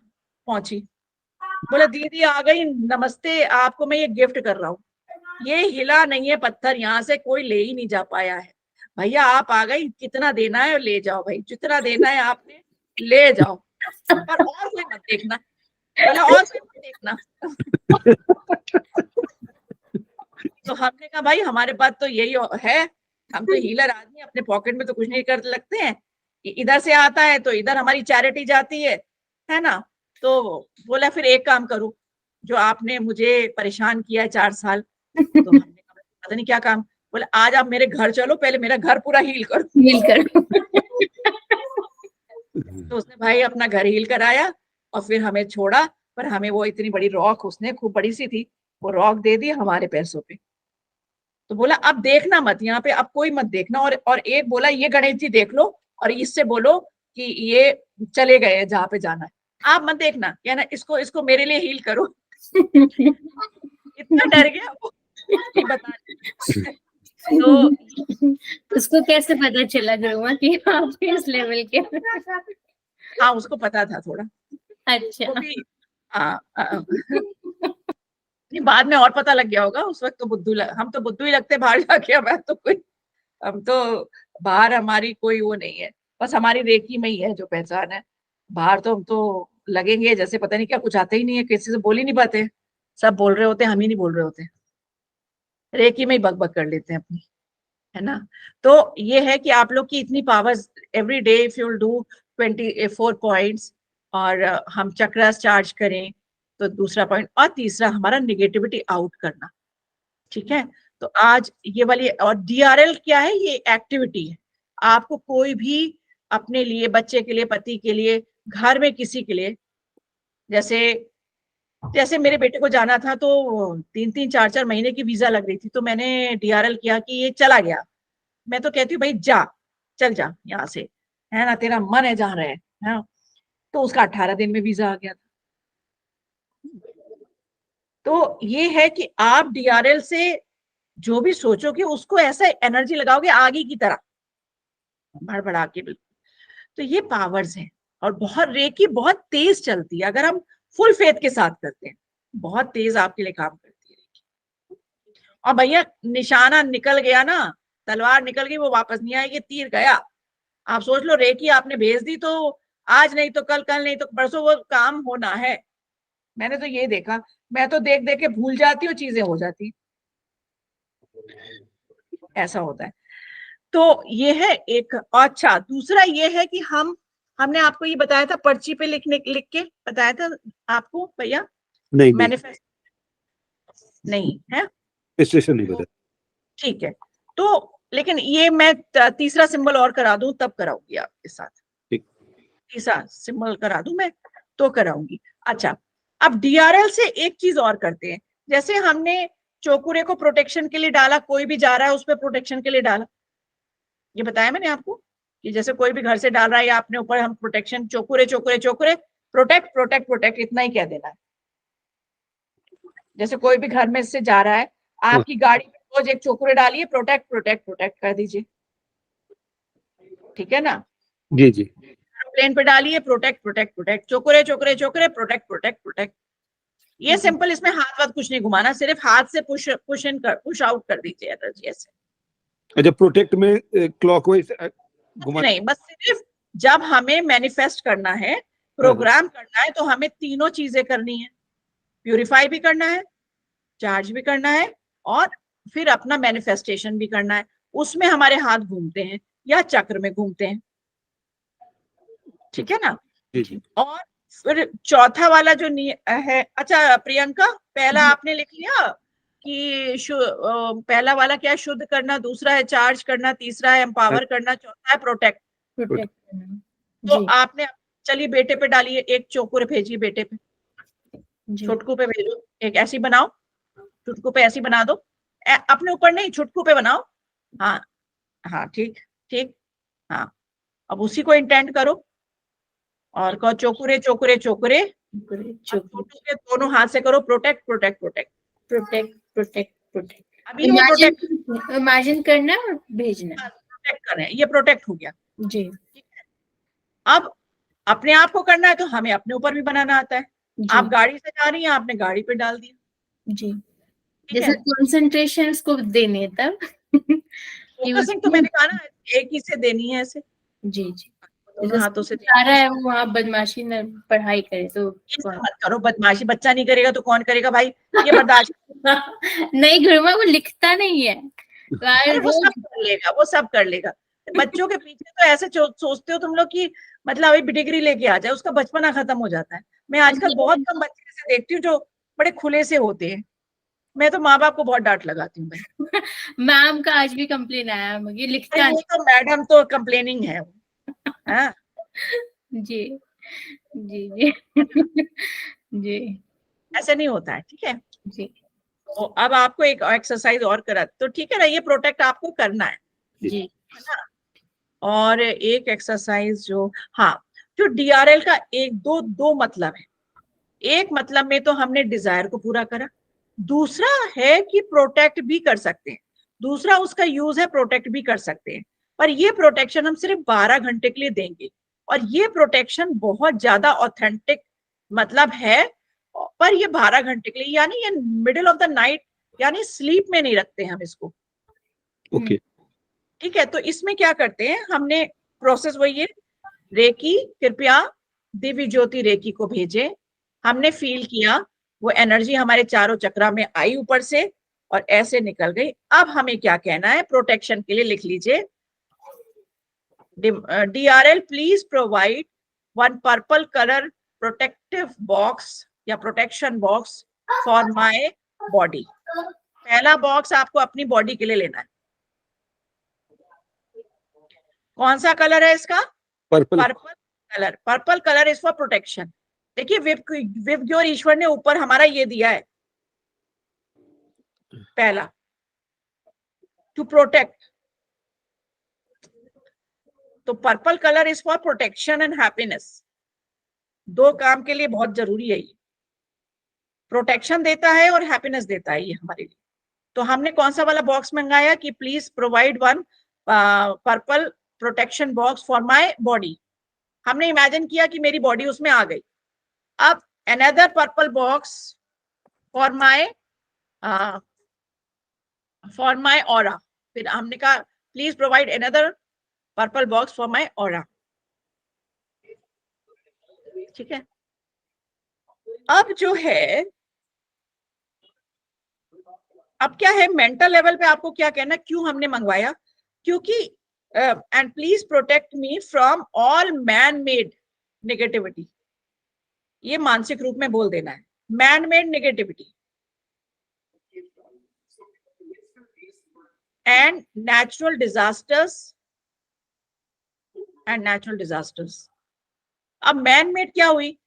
पहुंची, बोला दीदी आ गई, नमस्ते, आपको मैं ये गिफ्ट कर रहा हूँ, ये हिला नहीं है पत्थर, यहाँ से कोई ले ही नहीं जा पाया है, भैया आप आ गई, कितना देना है ले जाओ भाई, जितना देना है आपने ले जाओ, पर और कोई मत देखना, बोला और कोई मत देखना। तो हमने कहा भाई हमारे पास तो यही है, हम तो हीलर आदमी, अपने पॉकेट में तो कुछ नहीं कर लगते हैं, इधर से आता है तो इधर हमारी चैरिटी जाती है ना। तो बोला फिर एक काम करूं, जो आपने मुझे परेशान किया है 4 साल, तो हमने कहा पता नहीं क्या काम, बोले आज आप मेरे घर चलो, पहले मेरा घर पूरा हील करो। तो उसने भाई अपना घर हील कराया, और फिर हमें छोड़ा, पर हमें वो इतनी बड़ी रॉक, उसने खूब बड़ी सी थी, वो रॉक दे दी हमारे पैसों पे। तो बोला अब देखना मत यहाँ पे, अब कोई मत देखना, और एक बोला ये गणेश जी देख लो, और इससे बोलो कि ये चले गए जहाँ पे जाना है, आप मत देखना, कहना इसको इसको मेरे लिए हील करो। इतना डर गया वो कि बता नहीं। तो उसको कैसे पता चला गुरुमा कि आप इस लेवल के? हाँ उसको पता था थोड़ा, अच्छा। वो भी नहीं, बाद में और पता लग गया होगा, उस वक्त तो हम तो बुद्धू ही लगते बाहर जाके, हम तो बाहर हमारी कोई वो नहीं है, बस हमारी रेकी में ही है जो पहचान है, बाहर तो हम तो लगेंगे जैसे पता नहीं क्या, कुछ आते ही नहीं है, किसी से बोल ही नहीं पाते, सब बोल रहे होते हैं, हम ही नहीं बोल रहे होते, रेकी में ही बक कर लेते हैं अपनी, है ना। तो ये है कि आप लोग की इतनी powers, every day if you will do 24 points, और हम चक्रास चार्ज करें, तो दूसरा पॉइंट, और तीसरा हमारा निगेटिविटी आउट करना। ठीक है, तो आज ये वाली, और DRL क्या है, ये एक्टिविटी है, आपको कोई भी अपने लिए, बच्चे के लिए, पति के लिए, घर में किसी के लिए, जैसे जैसे मेरे बेटे को जाना था, तो 3-3 4-4 महीने की वीजा लग रही थी, तो मैंने DRL किया कि ये चला गया, मैं तो कहती हूँ भाई जा, चल जा यहाँ से, है ना, तेरा मन है जहाँ रहे, है। तो उसका 18 दिन में वीजा आ गया था। तो ये है कि आप DRL से जो भी सोचोगे उसको ऐसा एनर्जी लगाओगे आगे की तरह, भड़बड़ा के, बिल्कुल। तो ये पावर्स हैं, और बहुत रेकी बहुत तेज चलती है, अगर हम फुल फेथ के साथ करते हैं, बहुत तेज आपके लिए काम करती है रेकी। और भैया निशाना निकल गया ना, तलवार निकल गई, वो वापस नहीं आएगी, तीर गया। आप सोच लो रेकी आपने भेज दी, तो आज नहीं तो कल, कल नहीं तो परसों वो काम होना है। मैंने तो ये देखा, मैं तो देख देख के भूल जाती हूँ, चीजें हो जाती, ऐसा होता है। तो ये है एक। अच्छा दूसरा ये है कि हमने आपको ये बताया था, पर्ची पे लिख के बताया था आपको भैया, नहीं मैनिफेस्ट नहीं है, स्टेशन नहीं बता। ठीक है। तो लेकिन ये मैं तीसरा सिंबल और करा दूं, तब कराऊंगी आपके साथ। ठीक। तीसरा सिंबल करा दूं मैं तो कराऊंगी। अच्छा, अब डीआरएल से एक चीज और करते हैं, जैसे हमने चोकुरे को प्रोटेक्शन के लिए डाला, कोई भी जा रहा है उस पर प्रोटेक्शन के लिए डाला, ये बताया मैंने आपको कि जैसे कोई भी घर से डाल रहा है या अपने ऊपर, हम protection चोकुरे chokurei chokurei, protect protect protect, इतना ही कह देना है। जैसे कोई भी घर में से जा रहा है, आपकी गाड़ी में रोज एक चोकुरे डालिए, प्रोटेक्ट प्रोटेक्ट प्रोटेक्ट कर दीजिए, ठीक है ना। जी जी। प्लेन पे डालिए, protect protect protect, chokurei chokurei chokurei, protect protect protect. ये सिंपल, इसमें हाथ वाथ कुछ नहीं घुमाना, सिर्फ हाथ से पुश पुश इन कर, पुश आउट कर दीजिए एनर्जी ऐसे। अच्छा, प्रोटेक्ट में क्लॉकवाइज घुमा? नहीं, बस सिर्फ जब हमें मैनिफेस्ट करना है, प्रोग्राम करना है, तो हमें तीनों चीजें करनी है, प्यूरिफाई भी करना है, चार्ज भी करना है, और फिर अपना मैनिफेस्टेशन भी करना है। उसमें हमारे हाथ घूमते हैं या चक्र में घूमते हैं, ठीक है ना। जी जी। और फिर चौथा वाला जो है, अच्छा प्रियंका, पहला आपने लिख लिया कि पहला वाला क्या है, शुद्ध करना, दूसरा है चार्ज करना, तीसरा है एम्पावर करना, चौथा है प्रोटेक्ट। प्रोटेक्ट तो जी आपने, चलिए बेटे पे डालिए, एक चोकुर भेजिए बेटे पे, जी छुटकू पे भेजो, एक ऐसी बनाओ, छुटकू पे ऐसी बना दो, अपने ऊपर नहीं, छुटकू पे बनाओ। हाँ हाँ, ठीक ठीक, हाँ। अब उसी को इंटेंट करो और कहो चोकुरे चोकुरे चोकुरे, छोटू के दोनों हाथ से करो protect protect protect, protect protect protect. अभी वो प्रोटेक्ट इमेजिन करना और भेजना। प्रोटेक्ट कर रहे हैं, ये प्रोटेक्ट हो गया। जी, ठीक है, अब अपने आप को करना है तो हमें अपने ऊपर भी बनाना आता है। जी आप गाड़ी से जा रही हैं, आपने गाड़ी पे डाल दिया, जी, ठीक जैसे है। कंसंट्रेशन उसको देनी है तब कि फोकसिंग तो मैंने कहा ना, एक ही से देनी है ऐसे, जी जी, दोनों हाथों से जा देनी रहा है। है वो वहाँ बदमाशी में पढ़ाई करे तो ये सब मत करो बदमाशी, बच्चा नहीं करेगा तो कौन करेगा भाई, ये बर्दाश्त। नहीं, घर में वो लिखता नहीं है अरे वो सब कर लेगा, वो सब कर लेगा। बच्चों के पीछे तो ऐसे सोचते हो तुम लोग कि मतलब अभी डिग्री लेके आ जाए, उसका बचपना खत्म हो जाता है। मैं आजकल बहुत कम बच्चे ऐसे देखती हूँ जो बड़े खुले से होते हैं। मैं तो माँ बाप को बहुत डांट लगाती हूँ भाई। मैम का आज भी कंप्लेन आया मुझे, लिखता वो तो मैडम तो कंप्लेनिंग है, हाँ। जी जी जी जी ऐसे नहीं होता है, ठीक है। जी तो अब आपको एक एक्सरसाइज और करा, तो ठीक है ना, ये प्रोटेक्ट आपको करना है जी ना। और एक एक्सरसाइज जो, हाँ, जो डीआरएल का एक दो दो मतलब है। एक मतलब में तो हमने डिजायर को पूरा करा, दूसरा है कि प्रोटेक्ट भी कर सकते हैं, दूसरा उसका यूज है प्रोटेक्ट भी कर सकते हैं, पर ये प्रोटेक्शन हम सिर्फ 12 घंटे के लिए देंगे, और ये प्रोटेक्शन बहुत ज्यादा ऑथेंटिक मतलब है। पर ये 12 घंटे के लिए, यानी ये मिडिल ऑफ द नाइट, यानी स्लीप में नहीं रखते हम इसको, ओके। ठीक है। तो इसमें क्या करते हैं, हमने प्रोसेस वही है, रेकी कृपया दिव्य ज्योति रेकी को भेजे, हमने फील किया, वो एनर्जी हमारे चारों चक्रा में आई ऊपर से और ऐसे निकल गई। अब हमें क्या कहना है, प्रोटेक्शन के लिए लिख लीजिए, DRL please provide one purple colour protective box या protection box for my body. पहला बॉक्स आपको अपनी बॉडी के लिए लेना है। कौन सा कलर है इसका, purple. Purple colour. Purple colour is for protection. देखिए विवग्योर ईश्वर ने ऊपर हमारा ये दिया है, पहला टू प्रोटेक्ट, तो purple colour is for protection and happiness. दो काम के लिए बहुत जरूरी है ये, प्रोटेक्शन देता है और हैप्पीनेस देता है ये हमारे लिए। तो हमने कौन सा वाला बॉक्स मंगाया कि please provide one purple protection box for my body. हमने इमेजिन किया कि मेरी बॉडी उसमें आ गई। अब another purple box for my aura, फिर हमने कहा please provide another purple box for my aura, ठीक है। अब जो है, अब क्या है, मेंटल लेवल पे आपको क्या कहना, क्यों हमने मंगवाया, क्योंकि and please protect me from all man made negativity, ये मानसिक रूप में बोल देना है, man made negativity and natural disasters अब मैन मेड क्या हुई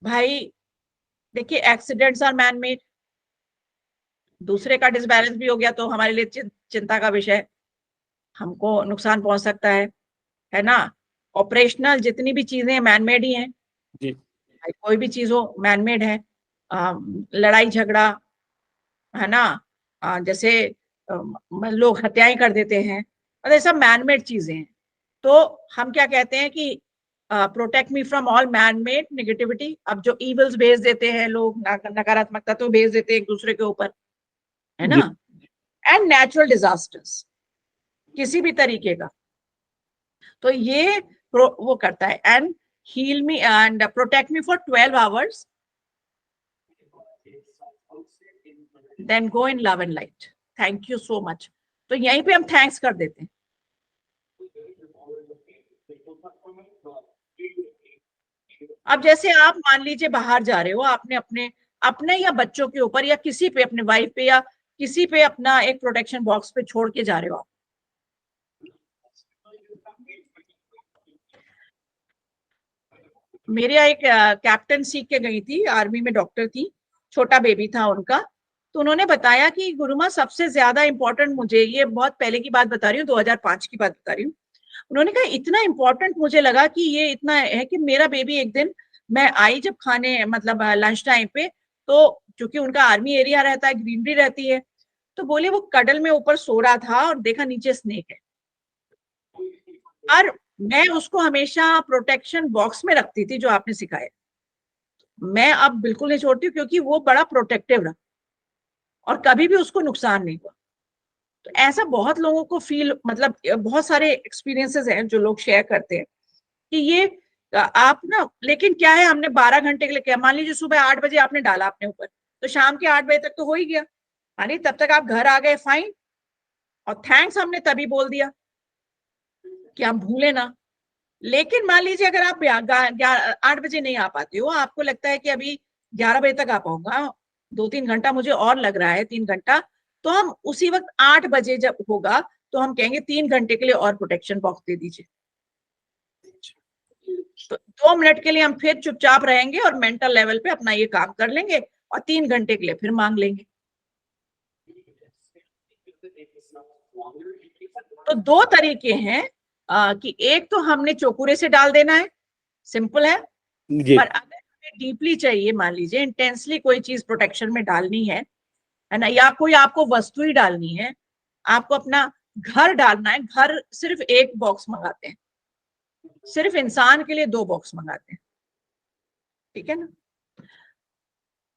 भाई? देखिए, एक्सीडेंट्स आर मैन मेड, दूसरे का डिसबैलेंस भी हो गया तो हमारे लिए चिंता का विषय, हमको नुकसान पहुंच सकता है ना? ऑपरेशनल जितनी भी चीजें मैन मेड ही हैं, जी कोई भी चीज हो मैन मेड है। लड़ाई झगड़ा, है ना, जैसे लोग हत्याएं कर देते हैं, मतलब ये सब मैन मेड चीजें हैं। तो हम क्या कहते हैं कि protect me from all man made negativity. अब जो इवल्स भेज देते हैं लोग, नकारात्मकता तो भेज देते हैं एक दूसरे के ऊपर, है जी ना, एंड नेचुरल डिजास्टर्स किसी भी तरीके का, तो ये वो करता है। And heal me and protect me for 12 hours, then go in love and light. Thank you so much. तो यहीं पे हम थैंक्स कर देते हैं। अब जैसे आप मान लीजिए बाहर जा रहे हो, आपने अपने अपने या बच्चों के ऊपर या किसी पे, अपने वाइफ पे या किसी पे अपना एक प्रोटेक्शन बॉक्स पे छोड़ के जा रहे हो आप। मेरे यहाँ एक कैप्टन सीख के गई थी, आर्मी में डॉक्टर थी, छोटा बेबी था उनका, तो उन्होंने बताया कि गुरुमा सबसे ज्यादा इंपॉर्टेंट मुझे, ये बहुत पहले की बात बता रही हूँ, 2005 की बात बता रही हूँ, उन्होंने कहा इतना इंपॉर्टेंट मुझे लगा कि ये इतना है कि मेरा बेबी एक दिन, मैं आई जब खाने मतलब लंच टाइम पे, तो क्योंकि उनका आर्मी एरिया रहता है, ग्रीनरी रहती है, तो बोले वो कडल में ऊपर सो रहा था और देखा नीचे स्नेक है, और मैं उसको हमेशा प्रोटेक्शन बॉक्स में रखती थी जो आपने सिखाया, मैं अब बिल्कुल नहीं छोड़ती क्योंकि वो बड़ा प्रोटेक्टिव रहा और कभी भी उसको नुकसान नहीं हुआ। तो ऐसा बहुत लोगों को फील, मतलब बहुत सारे एक्सपीरियंसेस हैं जो लोग शेयर करते हैं कि ये आप ना, लेकिन क्या है, हमने 12 घंटे के लिए क्या, मान लीजिए सुबह 8 बजे आपने डाला अपने ऊपर, तो शाम के 8 बजे तक तो हो ही गया, यानी तब तक आप घर आ गए, फाइन, और थैंक्स हमने तभी बोल दिया कि हम भूले ना। लेकिन मान लीजिए अगर आप 8 बजे नहीं आ पाते हो, आपको लगता है कि अभी 11 बजे तक आ पाऊंगा, 2-3 घंटा मुझे और लग रहा है, 3 घंटा, तो हम उसी वक्त 8 बजे जब होगा तो हम कहेंगे 3 घंटे के लिए और प्रोटेक्शन बॉक्स दे दीजिए, तो 2 मिनट के लिए हम फिर चुपचाप रहेंगे और मेंटल लेवल पे अपना ये काम कर लेंगे और 3 घंटे के लिए फिर मांग लेंगे। तो 2 तरीके हैं कि एक तो हमने चौकुरे से डाल देना है, सिंपल है, जी पर अगर हमें डीपली चाहिए, मान लीजिए इंटेंसली कोई चीज प्रोटेक्शन में डालनी है ना, या कोई आपको वस्तु ही डालनी है, आपको अपना घर डालना है, घर सिर्फ एक बॉक्स मंगाते हैं, सिर्फ इंसान के लिए 2 बॉक्स मंगाते हैं, ठीक है ना?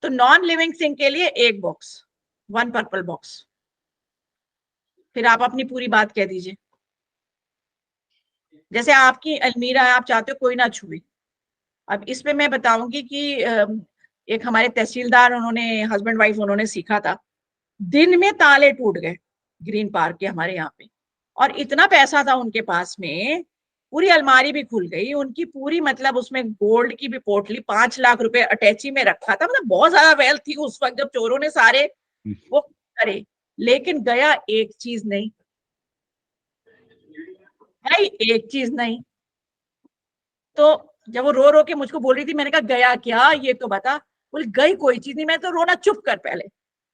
तो नॉन लिविंग थिंग के लिए 1 बॉक्स, 1 पर्पल बॉक्स, फिर आप अपनी पूरी बात कह दीजिए। जैसे आपकी अलमीरा है, आप चाहते हो कोई ना छुए, अब इसमें मैं बताऊंगी कि एक हमारे तहसीलदार, उन्होंने हस्बैंड वाइफ उन्होंने सीखा था, दिन में ताले टूट गए ग्रीन पार्क के हमारे यहाँ पे, और इतना पैसा था उनके पास में, पूरी अलमारी भी खुल गई उनकी पूरी, मतलब उसमें गोल्ड की भी पोटली, 5 लाख रुपए अटैची में रखा था, मतलब बहुत ज्यादा वेल्थ थी उस वक्त जब चोरों ने सारे वो करे, लेकिन गया एक चीज नहीं भाई, एक चीज नहीं। तो जब वो रो रो के मुझको बोल रही थी, मैंने कहा गया क्या ये तो बता, बोले गई कोई चीज नहीं। मैं तो रोना चुप कर, पहले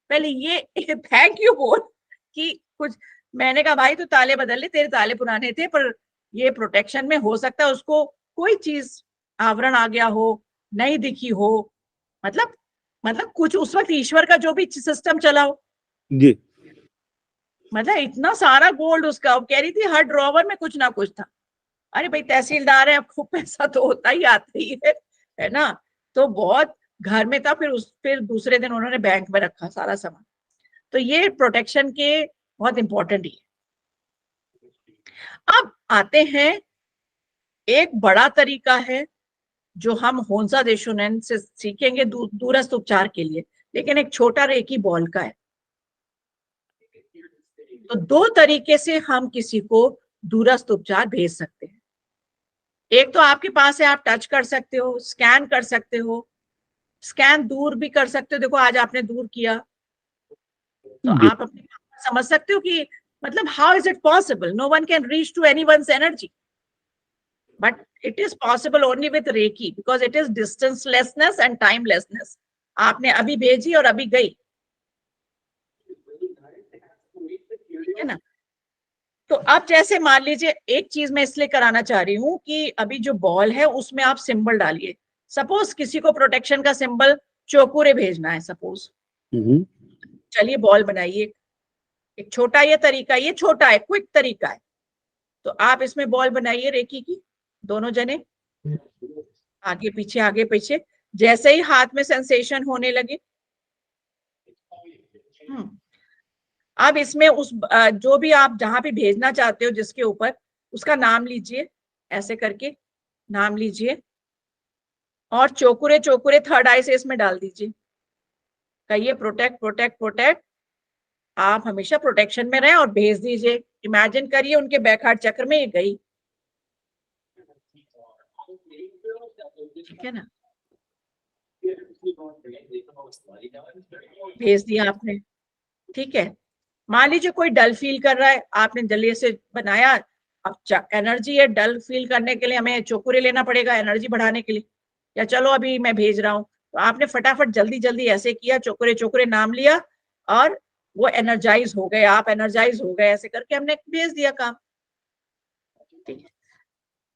पहले ये थैंक यू बोल कि कुछ, मैंने कहा भाई तू ताले बदल ले, तेरे ताले पुराने थे, पर ये प्रोटेक्शन में हो सकता है उसको कोई चीज आवरण आ गया हो, नहीं दिखी हो, मतलब कुछ उस वक्त ईश्वर का जो भी सिस्टम चला हो, जी मतलब इतना सारा गोल्ड उसका, कह रही थी हर ड्रॉवर में कुछ ना कुछ था। अरे भाई तहसीलदार है, खूब पैसा तो होता ही आता ही है ना? तो बहुत घर में था, फिर दूसरे दिन उन्होंने बैंक में रखा सारा सामान। तो ये प्रोटेक्शन के बहुत इंपॉर्टेंट ही है। अब आते हैं, एक बड़ा तरीका है जो हम होंसा देशुनैन से सीखेंगे दूरस्थ उपचार के लिए, लेकिन एक छोटा रेकी बॉल का है। तो 2 तरीके से हम किसी को दूरस्थ उपचार भेज सकते हैं। एक तो आपके पास है, आप टच कर सकते हो, स्कैन कर सकते हो, स्कैन दूर भी कर सकते हो, देखो आज आपने दूर किया, तो जी आप अपने समझ सकते हो कि मतलब how is it possible, no one can reach to anyone's energy, but it is possible only with Reiki because it is distancelessness and timelessness. आपने अभी भेजी और अभी गई, ठीक है ना। तो अब जैसे मान लीजिए एक चीज मैं इसलिए कराना चाह रही हूँ कि अभी जो बॉल है उसमें आप सिंबल डालिए। सपोज किसी को प्रोटेक्शन का सिंबल चोकुरे भेजना है, सपोज, चलिए बॉल बनाइए। एक छोटा ये तरीका, ये छोटा है, क्विक तरीका है। तो आप इसमें बॉल बनाइए रेकी की, दोनों जने आगे पीछे, जैसे ही हाथ में सेंसेशन होने लगे, अब इसमें उस जो भी आप जहां पे भेजना चाहते हो जिसके ऊपर, उसका नाम लीजिए, ऐसे करके नाम लीजिए और चोकुरे चोकुरे थर्ड आई से इसमें डाल दीजिए। कहिए प्रोटेक्ट प्रोटेक्ट प्रोटेक्ट, आप हमेशा प्रोटेक्शन में रहें और भेज दीजिए। इमेजिन करिए उनके बैकहार्ट चक्र में ये गई, ठीक है ना, भेज दिया आपने, ठीक है। मान लीजिए कोई डल फील कर रहा है, आपने जल्दी से बनाया, अब एनर्जी है, डल फील करने के लिए हमें चोकुरे लेना पड़ेगा एनर्जी बढ़ाने के लिए, या चलो अभी मैं भेज रहा हूँ, तो आपने फटाफट जल्दी जल्दी ऐसे किया, चोकुरे चोकुरे नाम लिया और वो एनर्जाइज हो गए, आप एनर्जाइज हो गए, ऐसे करके हमने भेज दिया काम, ठीक है।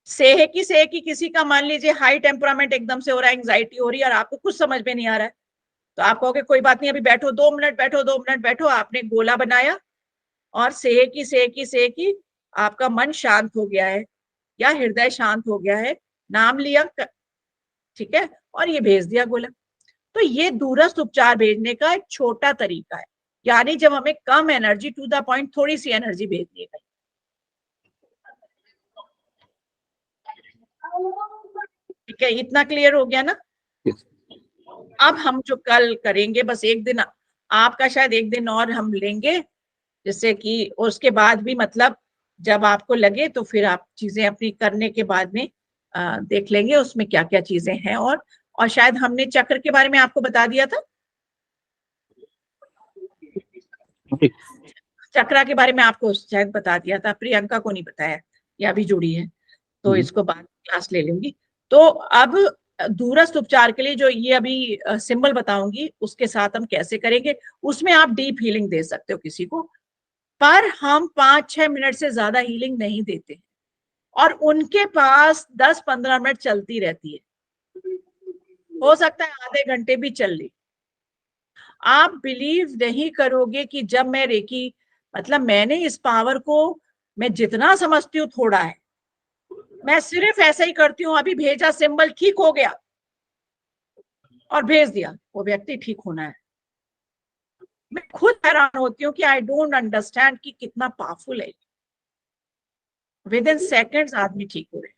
सेहकी किसी का मान लीजिए हाई टेम्परामेंट एकदम से हो रहा है, एंग्जाइटी हो रही है और आपको कुछ समझ में नहीं आ रहा है, तो आप कहोगे कोई बात नहीं, अभी बैठो 2 मिनट बैठो, 2 मिनट बैठो, आपने गोला बनाया और सेहकी आपका मन शांत हो गया है या हृदय शांत हो गया है, नाम लिया, ठीक है, और ये भेज दिया गोला। तो ये दूरस्थ उपचार भेजने का एक छोटा तरीका है, यानी जब हमें कम एनर्जी, टू द पॉइंट थोड़ी सी एनर्जी भेजनी है। ठीक है, इतना क्लियर हो गया ना। अब हम जो कल करेंगे, बस एक दिन आपका, शायद एक दिन और हम लेंगे, जिससे कि उसके बाद भी मतलब जब आपको लगे तो फिर आप चीजें अपनी करने के बाद में देख लेंगे उसमें क्या क्या चीजें हैं। और शायद हमने चक्र के बारे में आपको बता दिया था, चक्रा के बारे में आपको शायद बता दिया था, प्रियंका को नहीं बताया, या भी जुड़ी है, तो इसको बाद क्लास ले लूंगी। तो अब दूरस्थ उपचार के लिए जो ये अभी सिंबल बताऊंगी उसके साथ हम कैसे करेंगे, उसमें आप डीप हीलिंग दे सकते हो किसी को, पर हम 5-6 मिनट से ज्यादा हीलिंग नहीं देते और उनके पास 10-15 मिनट चलती रहती है, हो सकता है आधे घंटे भी चल ली। आप बिलीव नहीं करोगे कि जब मैं रेकी, मतलब मैंने इस पावर को, मैं जितना समझती हूँ थोड़ा है, मैं सिर्फ ऐसा ही करती हूँ, अभी भेजा सिंबल, ठीक हो गया और भेज दिया, वो व्यक्ति ठीक होना है। मैं खुद हैरान होती हूँ कि आई डोंट अंडरस्टैंड कि कितना पावरफुल है, विद इन सेकेंड्स आदमी ठीक हो रहे।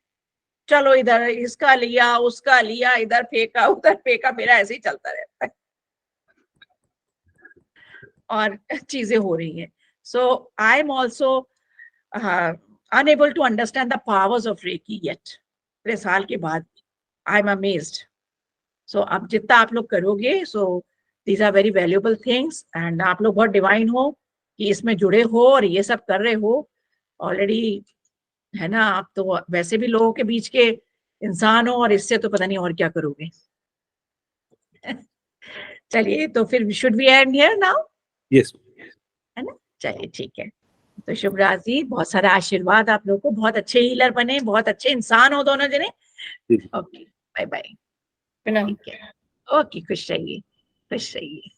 चलो इधर इसका लिया, उसका लिया, इधर फेंका उधर फेंका, मेरा ऐसे ही चलता रहता है और चीजें हो रही हैं। So I am also unable to understand the powers of Reiki yet. 3 साल के बाद आई एम अमेज्ड। सो अब जितना आप लोग करोगे, so these are very valuable things, and आप लोग बहुत डिवाइन हो कि इसमें जुड़े हो और ये सब कर रहे हो ऑलरेडी, है ना। आप तो वैसे भी लोगों के बीच के इंसान हो और इससे तो पता नहीं और क्या करोगे। चलिए, तो फिर should we end here now? Yes, है ना, चलिए ठीक है। तो शुभराज जी, बहुत सारा आशीर्वाद आप लोगों को, बहुत अच्छे हीलर बने, बहुत अच्छे इंसान हो दोनों जने। ओके, बाय बाय, ठीक है, ओके, खुश रहिए, खुश रहिए।